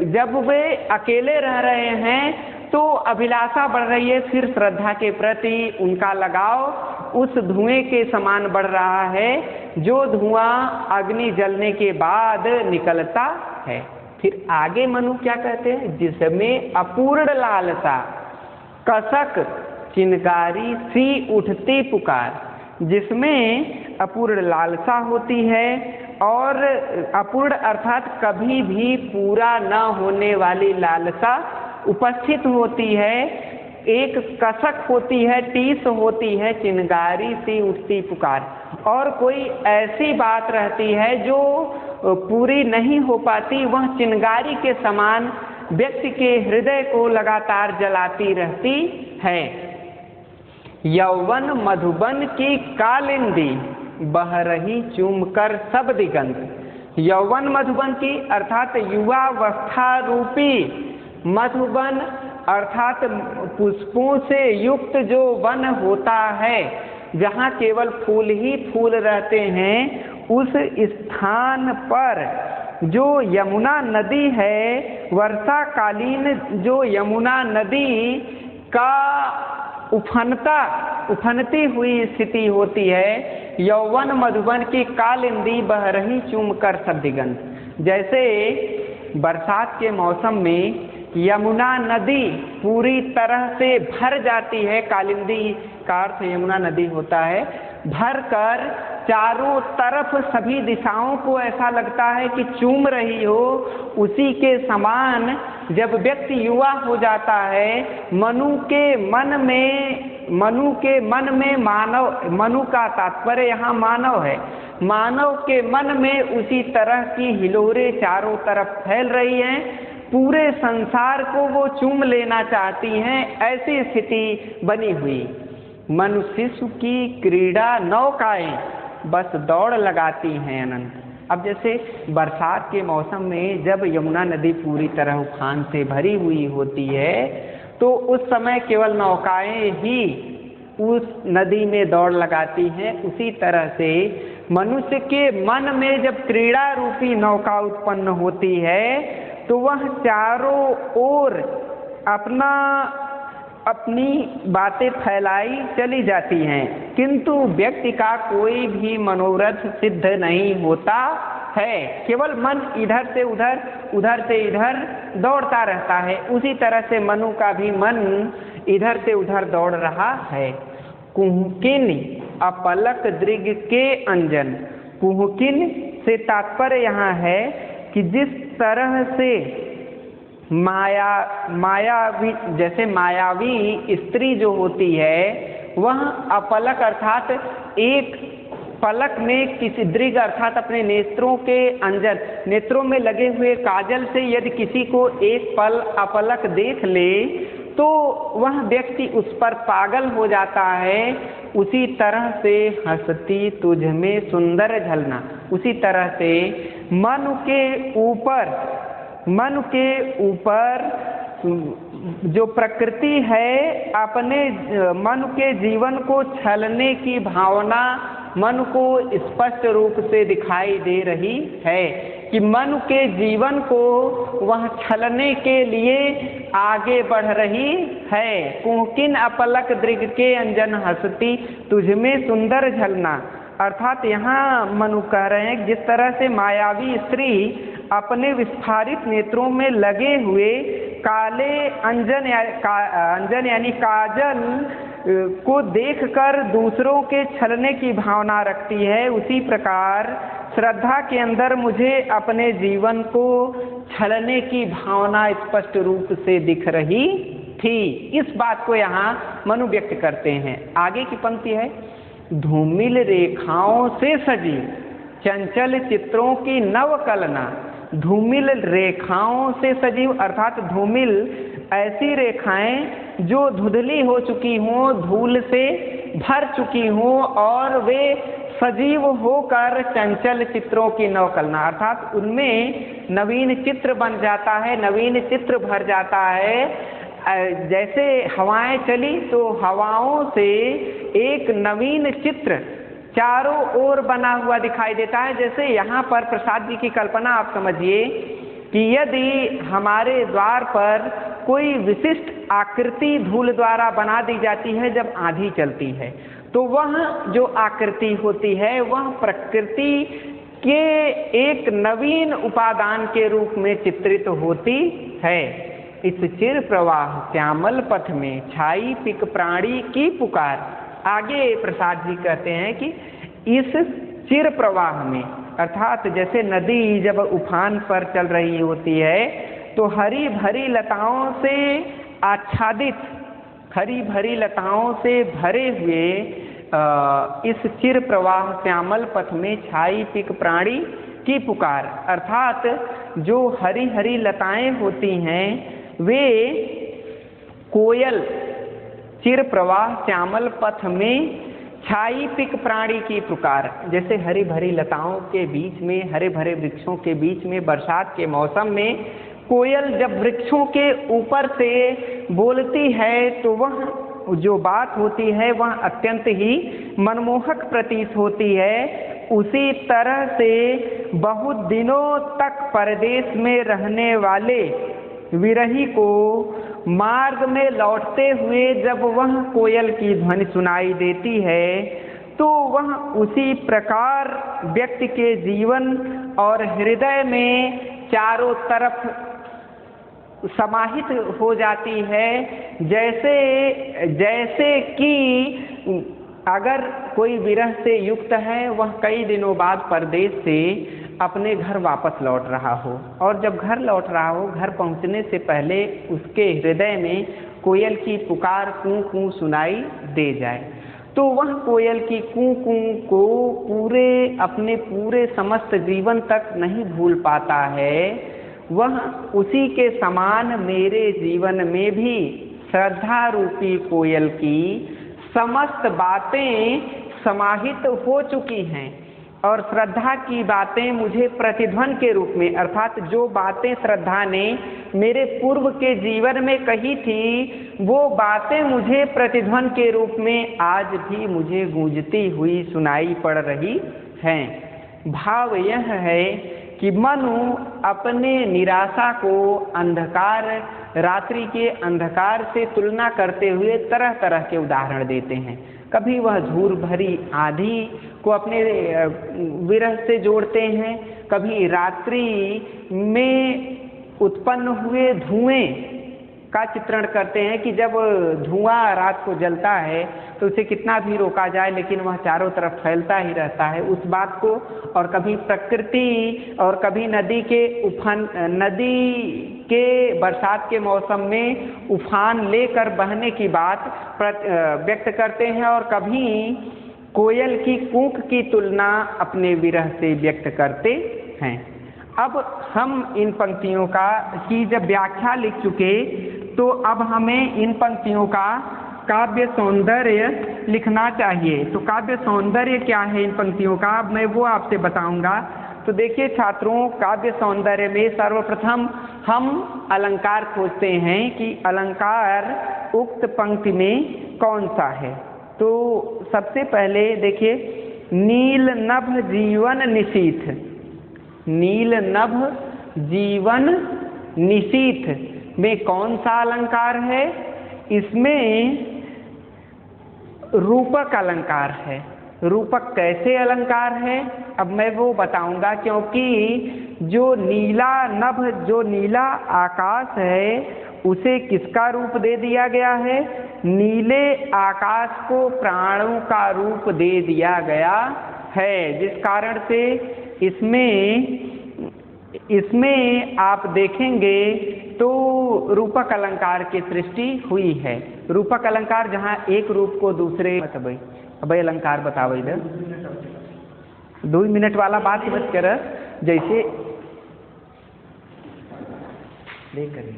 जब वे अकेले रह रहे हैं तो अभिलाषा बढ़ रही है, फिर श्रद्धा के प्रति उनका लगाव उस धुएं के समान बढ़ रहा है जो धुआं अग्नि जलने के बाद निकलता है। फिर आगे मनु क्या कहते हैं, जिसमें अपूर्ण लालसा कसक चिनगारी सी उठती पुकार, जिसमें अपूर्ण लालसा होती है, और अपूर्ण अर्थात कभी भी पूरा न होने वाली लालसा उपस्थित होती है। एक कसक होती है, टीस होती है, चिंगारी सी उठती पुकार, और कोई ऐसी बात रहती है जो पूरी नहीं हो पाती, वह चिंगारी के समान व्यक्ति के हृदय को लगातार जलाती रहती है। यौवन मधुबन की कालिंदी बह रही चूमकर सब दिगंत। यौवन मधुबन की अर्थात युवावस्था रूपी मधुबन अर्थात पुष्पों से युक्त जो वन होता है, जहाँ केवल फूल ही फूल रहते हैं, उस स्थान पर जो यमुना नदी है, वर्षाकालीन जो यमुना नदी का उफनती हुई स्थिति होती है, यौवन मधुबन की कालिंदी बह रही चूमकर सब दिगंत। जैसे बरसात के मौसम में यमुना नदी पूरी तरह से भर जाती है, कालिंदी का अर्थ यमुना नदी होता है, भर कर चारों तरफ सभी दिशाओं को ऐसा लगता है कि चूम रही हो, उसी के समान जब व्यक्ति युवा हो जाता है, मनु के मन में मानव, मनु का तात्पर्य यहाँ मानव है, मानव के मन में उसी तरह की हिलोरें चारों तरफ फैल रही हैं, पूरे संसार को वो चूम लेना चाहती हैं, ऐसी स्थिति बनी हुई। मनुष्य की क्रीड़ा नौकाएं बस दौड़ लगाती हैं अनंत। अब जैसे बरसात के मौसम में जब यमुना नदी पूरी तरह उफान से भरी हुई होती है, तो उस समय केवल नौकाएं ही उस नदी में दौड़ लगाती हैं। उसी तरह से मनुष्य के मन में जब क्रीड़ा रूपी नौका उत्पन्न होती है, तो वह चारों ओर अपनी बातें फैलाई चली जाती हैं, किंतु व्यक्ति का कोई भी मनोरथ सिद्ध नहीं होता है, केवल मन इधर से उधर, उधर से इधर दौड़ता रहता है। उसी तरह से मनु का भी मन इधर से उधर दौड़ रहा है। कुहकिन अपलक दृग के अंजन, कुहकिन से तात्पर्य यहाँ है कि जिस तरह से मायावी, जैसे मायावी स्त्री जो होती है, वह अपलक अर्थात एक पलक में किसी दृग अर्थात अपने नेत्रों के अंजन, नेत्रों में लगे हुए काजल से यदि किसी को एक पल अपलक देख ले, तो वह व्यक्ति उस पर पागल हो जाता है। उसी तरह से हंसती तुझ में सुंदर झलना, उसी तरह से मन के ऊपर जो प्रकृति है, अपने मन के जीवन को छलने की भावना मन को स्पष्ट रूप से दिखाई दे रही है कि मन के जीवन को वह छलने के लिए आगे बढ़ रही है। कुहकिन अपलक दृग के अंजन हंसती तुझमें सुंदर झलना, अर्थात यहाँ मनु कह रहे हैं जिस तरह से मायावी स्त्री अपने विस्फारित नेत्रों में लगे हुए काले अंजन यानी काजल को देखकर दूसरों के छलने की भावना रखती है, उसी प्रकार श्रद्धा के अंदर मुझे अपने जीवन को छलने की भावना स्पष्ट रूप से दिख रही थी। इस बात को यहाँ मनु व्यक्त करते हैं। आगे की पंक्ति है, धूमिल रेखाओं से सजी चंचल चित्रों की नव कलना। धूमिल रेखाओं से सजीव अर्थात धूमिल ऐसी रेखाएं जो धुंधली हो चुकी हों, धूल से भर चुकी हों, और वे सजीव होकर चंचल चित्रों की नवकलना अर्थात उनमें नवीन चित्र बन जाता है, नवीन चित्र भर जाता है। जैसे हवाएं चली तो हवाओं से एक नवीन चित्र चारों ओर बना हुआ दिखाई देता है। जैसे यहाँ पर प्रसाद जी की कल्पना आप समझिए कि यदि हमारे द्वार पर कोई विशिष्ट आकृति धूल द्वारा बना दी जाती है जब आंधी चलती है, तो वह जो आकृति होती है वह प्रकृति के एक नवीन उपादान के रूप में चित्रित होती है। इस चिर प्रवाह श्यामल पथ में छाई पिक प्राणी की पुकार। आगे प्रसाद जी कहते हैं कि इस चिर प्रवाह में, अर्थात जैसे नदी जब उफान पर चल रही होती है तो हरी भरी लताओं से आच्छादित, हरी भरी लताओं से भरे हुए इस चिर प्रवाह श्यामल पथ में छाई पिक प्राणी की पुकार, अर्थात जो हरी हरी लताएं होती हैं वे कोयल चिर प्रवाह श्यामल पथ में छाई पिक प्राणी की पुकार, जैसे हरी भरी लताओं के बीच में, हरे भरे वृक्षों के बीच में बरसात के मौसम में कोयल जब वृक्षों के ऊपर से बोलती है तो वह जो बात होती है वह अत्यंत ही मनमोहक प्रतीत होती है। उसी तरह से बहुत दिनों तक परदेश में रहने वाले विरही को मार्ग में लौटते हुए जब वह कोयल की ध्वनि सुनाई देती है तो वह उसी प्रकार व्यक्ति के जीवन और हृदय में चारों तरफ समाहित हो जाती है, जैसे कि अगर कोई विरह से युक्त है, वह कई दिनों बाद परदेश से अपने घर वापस लौट रहा हो, और जब घर लौट रहा हो, घर पहुंचने से पहले उसके हृदय में कोयल की पुकार कूं कूं सुनाई दे जाए, तो वह कोयल की कूं कूं को अपने पूरे समस्त जीवन तक नहीं भूल पाता है। वह उसी के समान मेरे जीवन में भी श्रद्धा रूपी कोयल की समस्त बातें समाहित हो चुकी हैं, और श्रद्धा की बातें मुझे प्रतिध्वनि के रूप में, अर्थात जो बातें श्रद्धा ने मेरे पूर्व के जीवन में कही थी वो बातें मुझे प्रतिध्वनि के रूप में आज भी मुझे गूंजती हुई सुनाई पड़ रही हैं। भाव यह है कि मनु अपने निराशा को अंधकार, रात्रि के अंधकार से तुलना करते हुए तरह तरह के उदाहरण देते हैं। कभी वह धूल भरी आंधी को अपने विरह से जोड़ते हैं, कभी रात्रि में उत्पन्न हुए धुएं का चित्रण करते हैं कि जब धुआं रात को जलता है तो उसे कितना भी रोका जाए लेकिन वह चारों तरफ फैलता ही रहता है, उस बात को। और कभी प्रकृति और कभी नदी के बरसात के मौसम में उफान लेकर बहने की बात व्यक्त करते हैं, और कभी कोयल की कूक की तुलना अपने विरह से व्यक्त करते हैं। अब हम इन पंक्तियों की जब व्याख्या लिख चुके तो अब हमें इन पंक्तियों का काव्य सौंदर्य लिखना चाहिए। तो काव्य सौंदर्य क्या है इन पंक्तियों का, अब मैं वो आपसे बताऊंगा। तो देखिए छात्रों, काव्य सौंदर्य में सर्वप्रथम हम अलंकार खोजते हैं कि अलंकार उक्त पंक्ति में कौन सा है। तो सबसे पहले देखिए, नील नभ जीवन निशीथ, नील नभ जीवन निशीथ में कौन सा अलंकार है? इसमें रूपक अलंकार है। रूपक कैसे अलंकार है अब मैं वो बताऊंगा, क्योंकि जो नीला नभ, जो नीला आकाश है उसे किसका रूप दे दिया गया है? नीले आकाश को प्राणों का रूप दे दिया गया है, जिस कारण से इसमें आप देखेंगे तो रूपक अलंकार की सृष्टि हुई है। रूपक अलंकार जहाँ एक रूप को दूसरे, अब अलंकार बताओ इधर 2 मिनट वाला बात मत कर, जैसे लेकर।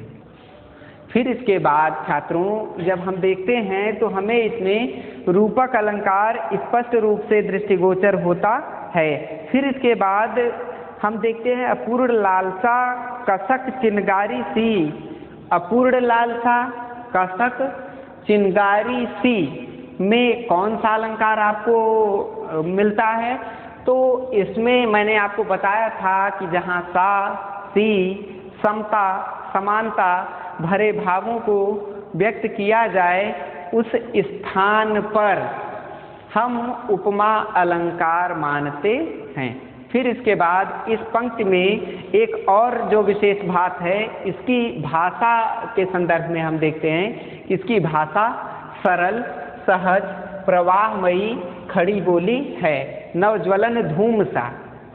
फिर इसके बाद छात्रों जब हम देखते हैं तो हमें इसमें रूपक अलंकार स्पष्ट रूप से दृष्टिगोचर होता है। फिर इसके बाद हम देखते हैं अपूर्ण लालसा कसक चिनगारी सी, अपूर्ण लालसा कसक चिनगारी सी में कौन सा अलंकार आपको मिलता है? तो इसमें मैंने आपको बताया था कि जहाँ सा, सी, समता, समानता भरे भावों को व्यक्त किया जाए उस स्थान पर हम उपमा अलंकार मानते हैं। फिर इसके बाद इस पंक्ति में एक और जो विशेष बात है, इसकी भाषा के संदर्भ में हम देखते हैं कि इसकी भाषा सरल, सहज, प्रवाहमयी खड़ी बोली है। नवज्वलन धूम सा,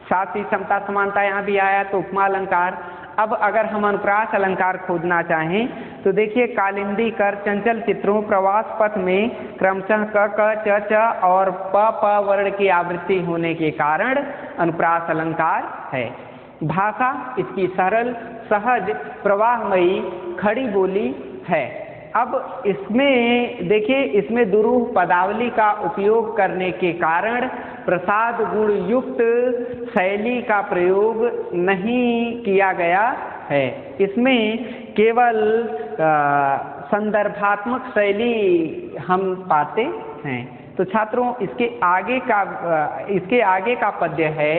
साथ ही समता समानता यहाँ भी आया तो उपमा अलंकार। अब अगर हम अनुप्रास अलंकार खोजना चाहें तो देखिए, कालिंदी कर चंचल चित्रों प्रवास पथ में क्रमशः क क च और प प वर्ण की आवृत्ति होने के कारण अनुप्रास अलंकार है। भाषा इसकी सरल सहज प्रवाहमयी खड़ी बोली है। अब इसमें देखिए, इसमें दुरूह पदावली का उपयोग करने के कारण प्रसाद गुण युक्त शैली का प्रयोग नहीं किया गया है। इसमें केवल संदर्भात्मक शैली हम पाते हैं। तो छात्रों, इसके आगे का पद्य है,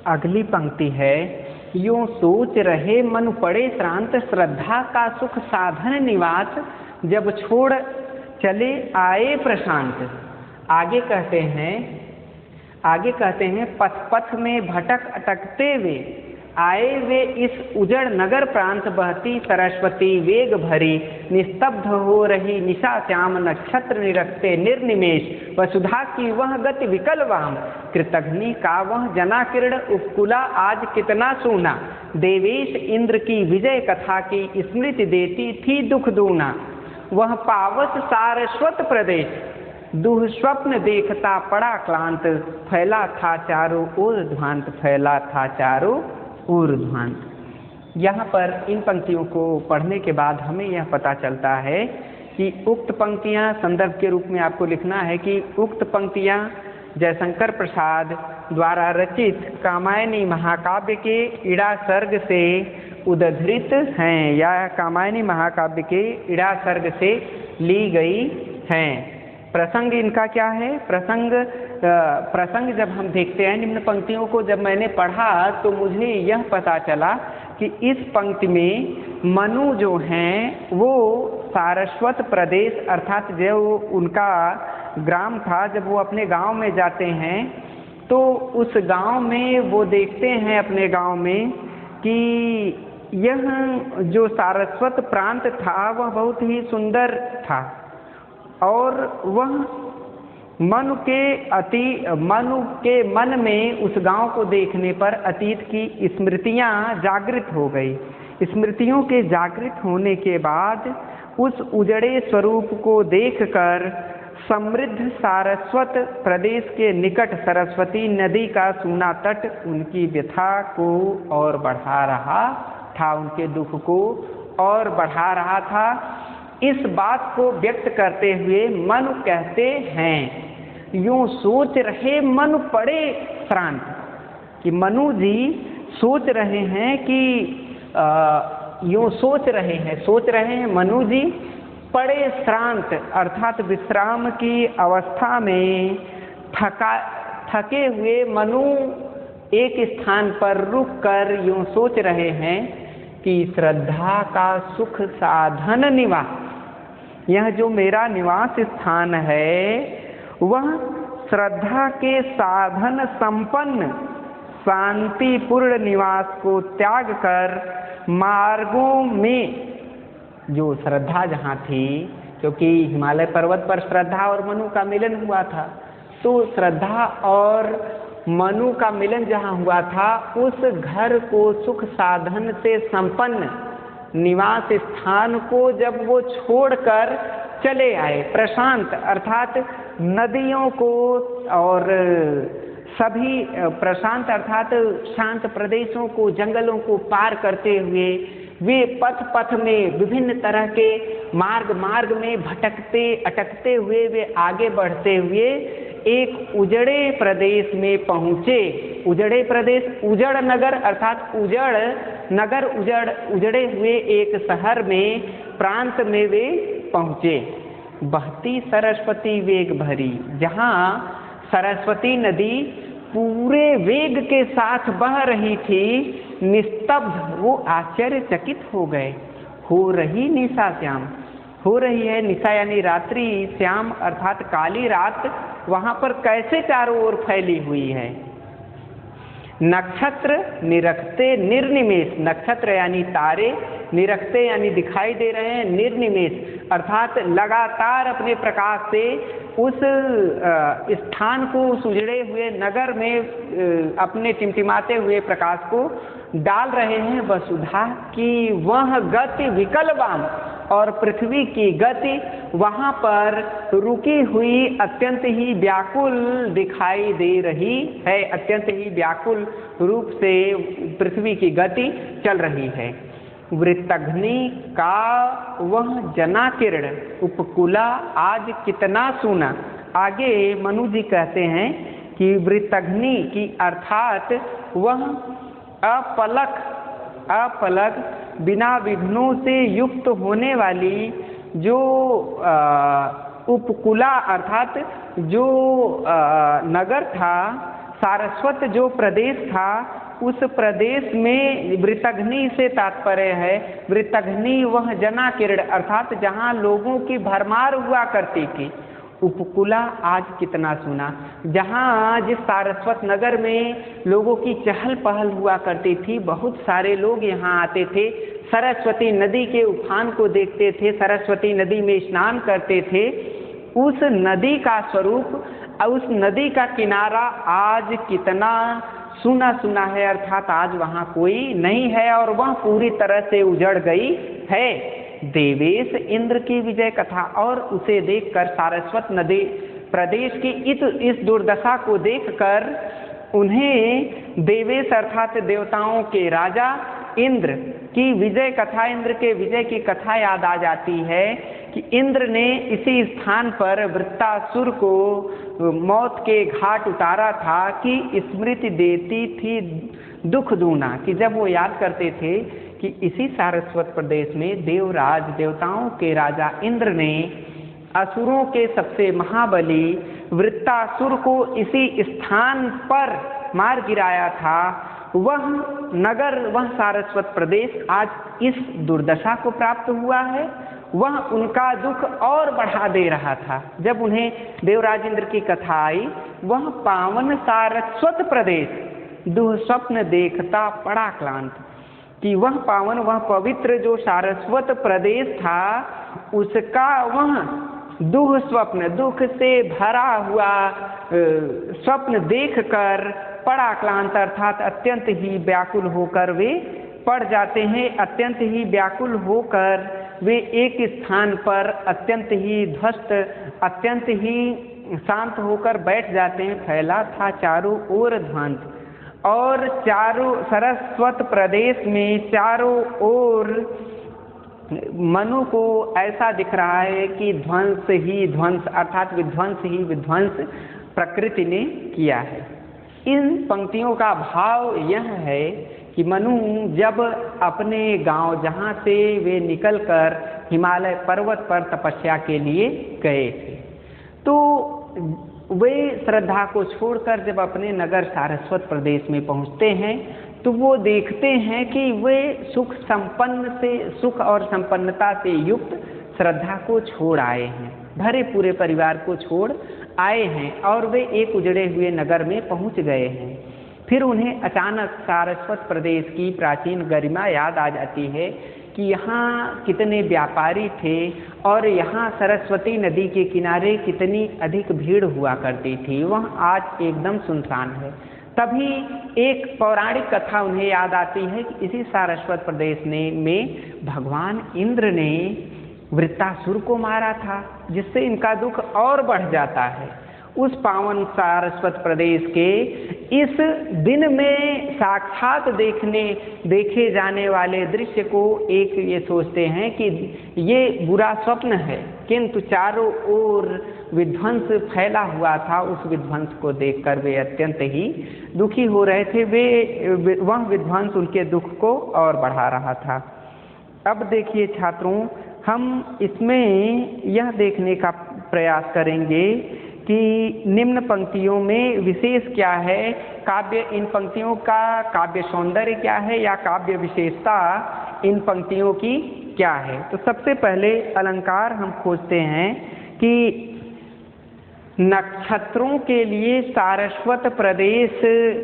अगली पंक्ति है, यूं सोच रहे मन पड़े श्रांत, श्रद्धा का सुख साधन निवास, जब छोड़ चले आए प्रशांत। आगे कहते हैं पथ पथ में भटक अटकते वे आए वे इस उजड़ नगर प्रांत, बहती सरस्वती वेग भरी, निस्तब्ध हो रही निशा श्याम, नक्षत्र निरखते निर्निमेष, वसुधा की वह गति विकल वाम, कृतघ्नि का वह जना किरण उपकुला, आज कितना सोना, देवेश इंद्र की विजय कथा की स्मृति देती थी दुख दूना, वह पावस सारस्वत प्रदेश, दुःस्वप्न देखता पड़ा क्लांत, फैला था चारों ओर ध्वांत, फैला था चारों ओर ध्वांत। यहाँ पर इन पंक्तियों को पढ़ने के बाद हमें यह पता चलता है कि उक्त पंक्तियाँ संदर्भ के रूप में आपको लिखना है कि उक्त पंक्तियाँ जयशंकर प्रसाद द्वारा रचित कामायनी महाकाव्य के इड़ा सर्ग से उद्धृत हैं या कामायनी महाकाव्य के इड़ा सर्ग से ली गई हैं। प्रसंग इनका क्या है? प्रसंग जब हम देखते हैं निम्न पंक्तियों को, जब मैंने पढ़ा तो मुझे यह पता चला कि इस पंक्ति में मनु जो हैं वो सारस्वत प्रदेश अर्थात जो उनका ग्राम था, जब वो अपने गांव में जाते हैं तो उस गांव में वो देखते हैं अपने गांव में कि यह जो सारस्वत प्रांत था वह बहुत ही सुंदर था और वह मनु के मन में उस गांव को देखने पर अतीत की स्मृतियां जागृत हो गई। स्मृतियों के जागृत होने के बाद उस उजड़े स्वरूप को देखकर समृद्ध सारस्वत प्रदेश के निकट सरस्वती नदी का सूना तट उनकी व्यथा को और बढ़ा रहा था, उनके दुख को और बढ़ा रहा था। इस बात को व्यक्त करते हुए मनु कहते हैं, यूं सोच रहे मन पड़े श्रांत, कि मनु जी सोच रहे हैं कि यूं सोच रहे हैं मनु जी पड़े श्रांत अर्थात विश्राम की अवस्था में थके हुए मनु एक स्थान पर रुक कर यूं सोच रहे हैं कि श्रद्धा का सुख साधन निवास, यह जो मेरा निवास स्थान है वह श्रद्धा के साधन संपन्न शांतिपूर्ण निवास को त्याग कर मार्गों में, जो श्रद्धा जहाँ थी, क्योंकि हिमालय पर्वत पर श्रद्धा और मनु का मिलन हुआ था, तो श्रद्धा और मनु का मिलन जहाँ हुआ था उस घर को सुख साधन से संपन्न निवास स्थान को जब वो छोड़कर चले आए, प्रशांत अर्थात नदियों को और सभी प्रशांत अर्थात शांत प्रदेशों को, जंगलों को पार करते हुए वे पथ पथ में विभिन्न तरह के मार्ग में भटकते अटकते हुए वे आगे बढ़ते हुए एक उजड़े प्रदेश में पहुँचे। उजड़े प्रदेश, उजड़ नगर अर्थात उजड़े हुए एक शहर में, प्रांत में वे पहुँचे। बहती सरस्वती वेग भरी, जहाँ सरस्वती नदी पूरे वेग के साथ बह रही थी, निस्तब्ध वो आश्चर्यचकित हो गए। हो रही निशा श्याम, हो रही है निशा यानी रात्रि, श्याम अर्थात काली रात वहाँ पर कैसे चारों ओर फैली हुई है। नक्षत्र निरखते निर्निमेष, नक्षत्र यानी तारे, निरखते यानी दिखाई दे रहे हैं, निर्निमेष अर्थात लगातार अपने प्रकाश से उस स्थान को, उस उजड़े हुए नगर में अपने टिमटिमाते हुए प्रकाश को डाल रहे हैं। वसुधा की वह गति विकलवान, और पृथ्वी की गति वहाँ पर रुकी हुई अत्यंत ही व्याकुल दिखाई दे रही है, अत्यंत ही व्याकुल रूप से पृथ्वी की गति चल रही है। वृत्तग्नि का वह जना किरण उपकुला आज कितना सूना। आगे मनु जी कहते हैं कि वृत्तग्नि की अर्थात वह अपलक बिना विघ्नों से युक्त होने वाली जो उपकुला अर्थात जो नगर था, सारस्वत जो प्रदेश था, उस प्रदेश में वृत्तग्नि से तात्पर्य है, वृत्तग्नि वह जना किरण अर्थात जहाँ लोगों की भरमार हुआ करती थी। उपकुला आज कितना सुना, जहाँ जिस सारस्वत नगर में लोगों की चहल पहल हुआ करती थी, बहुत सारे लोग यहाँ आते थे, सरस्वती नदी के उफान को देखते थे, सरस्वती नदी में स्नान करते थे। उस नदी का स्वरूप, उस नदी का किनारा आज कितना सुना सुना है, अर्थात आज वहाँ कोई नहीं है और वह पूरी तरह से उजड़ गई है। देवेश इंद्र की विजय कथा, और उसे देखकर सारस्वत नदी प्रदेश की इस दुर्दशा को देखकर उन्हें देवेश अर्थात देवताओं के राजा इंद्र की विजय कथा, इंद्र के विजय की कथा याद आ जाती है कि इंद्र ने इसी स्थान पर वृत्तासुर को मौत के घाट उतारा था कि स्मृति देती थी दुख दूना, कि जब वो याद करते थे कि इसी सारस्वत प्रदेश में देवराज देवताओं के राजा इंद्र ने असुरों के सबसे महाबली वृत्तासुर को इसी स्थान पर मार गिराया था, वह नगर, वह सारस्वत प्रदेश आज इस दुर्दशा को प्राप्त हुआ है। वह उनका दुख और बढ़ा दे रहा था। जब उन्हें देवराज इंद्र की कथा आई, वह पावन सारस्वत प्रदेश दुःस्वप्न देखता पड़ा क्लांत, कि वह पावन, वह पवित्र जो सारस्वत प्रदेश था, उसका वह दुःस्वप्न, दुख से भरा हुआ स्वप्न देखकर पड़ा क्लांत, अर्थात अत्यंत ही व्याकुल होकर वे पड़ जाते हैं। अत्यंत ही व्याकुल होकर वे एक स्थान पर अत्यंत ही ध्वस्त, अत्यंत ही शांत होकर बैठ जाते हैं। फैला था चारों ओर ध्वंस, और चारों सारस्वत प्रदेश में चारों ओर मनु को ऐसा दिख रहा है कि ध्वंस ही ध्वंस, अर्थात विध्वंस ही विध्वंस प्रकृति ने किया है। इन पंक्तियों का भाव यह है कि मनु जब अपने गांव जहाँ से वे निकलकर हिमालय पर्वत पर तपस्या के लिए गए थे, तो वे श्रद्धा को छोड़कर जब अपने नगर सारस्वत प्रदेश में पहुँचते हैं, तो वो देखते हैं कि वे सुख और संपन्नता से युक्त श्रद्धा को छोड़ आए हैं, भरे पूरे परिवार को छोड़ आए हैं, और वे एक उजड़े हुए नगर में पहुंच गए हैं। फिर उन्हें अचानक सारस्वत प्रदेश की प्राचीन गरिमा याद आ जाती है कि यहाँ कितने व्यापारी थे और यहाँ सरस्वती नदी के किनारे कितनी अधिक भीड़ हुआ करती थी, वह आज एकदम सुनसान है। तभी एक पौराणिक कथा उन्हें याद आती है कि इसी सारस्वत प्रदेश में भगवान इंद्र ने वृत्तासुर को मारा था, जिससे इनका दुख और बढ़ जाता है। उस पावन सारस्वत प्रदेश के इस दिन में साक्षात देखे जाने वाले दृश्य को एक ये सोचते हैं कि ये बुरा स्वप्न है, किंतु चारों ओर विध्वंस फैला हुआ था। उस विध्वंस को देखकर वे अत्यंत ही दुखी हो रहे थे। वह विध्वंस उनके दुख को और बढ़ा रहा था। अब देखिए छात्रों, हम इसमें यह देखने का प्रयास करेंगे कि निम्न पंक्तियों में विशेष क्या है, काव्य, इन पंक्तियों का काव्य सौंदर्य क्या है या काव्य विशेषता इन पंक्तियों की क्या है। तो सबसे पहले अलंकार हम खोजते हैं कि नक्षत्रों के लिए सारस्वत प्रदेश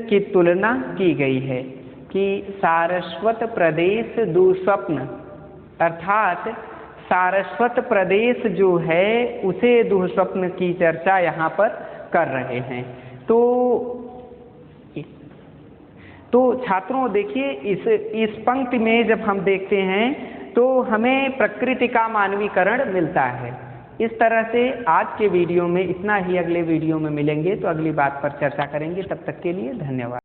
की तुलना की गई है कि सारस्वत प्रदेश दुःस्वप्न, अर्थात सारस्वत प्रदेश जो है उसे दुःस्वप्न की चर्चा यहाँ पर कर रहे हैं। तो छात्रों देखिए, इस पंक्ति में जब हम देखते हैं तो हमें प्रकृति का मानवीकरण मिलता है। इस तरह से आज के वीडियो में इतना ही। अगले वीडियो में मिलेंगे तो अगली बात पर चर्चा करेंगे। तब तक के लिए धन्यवाद।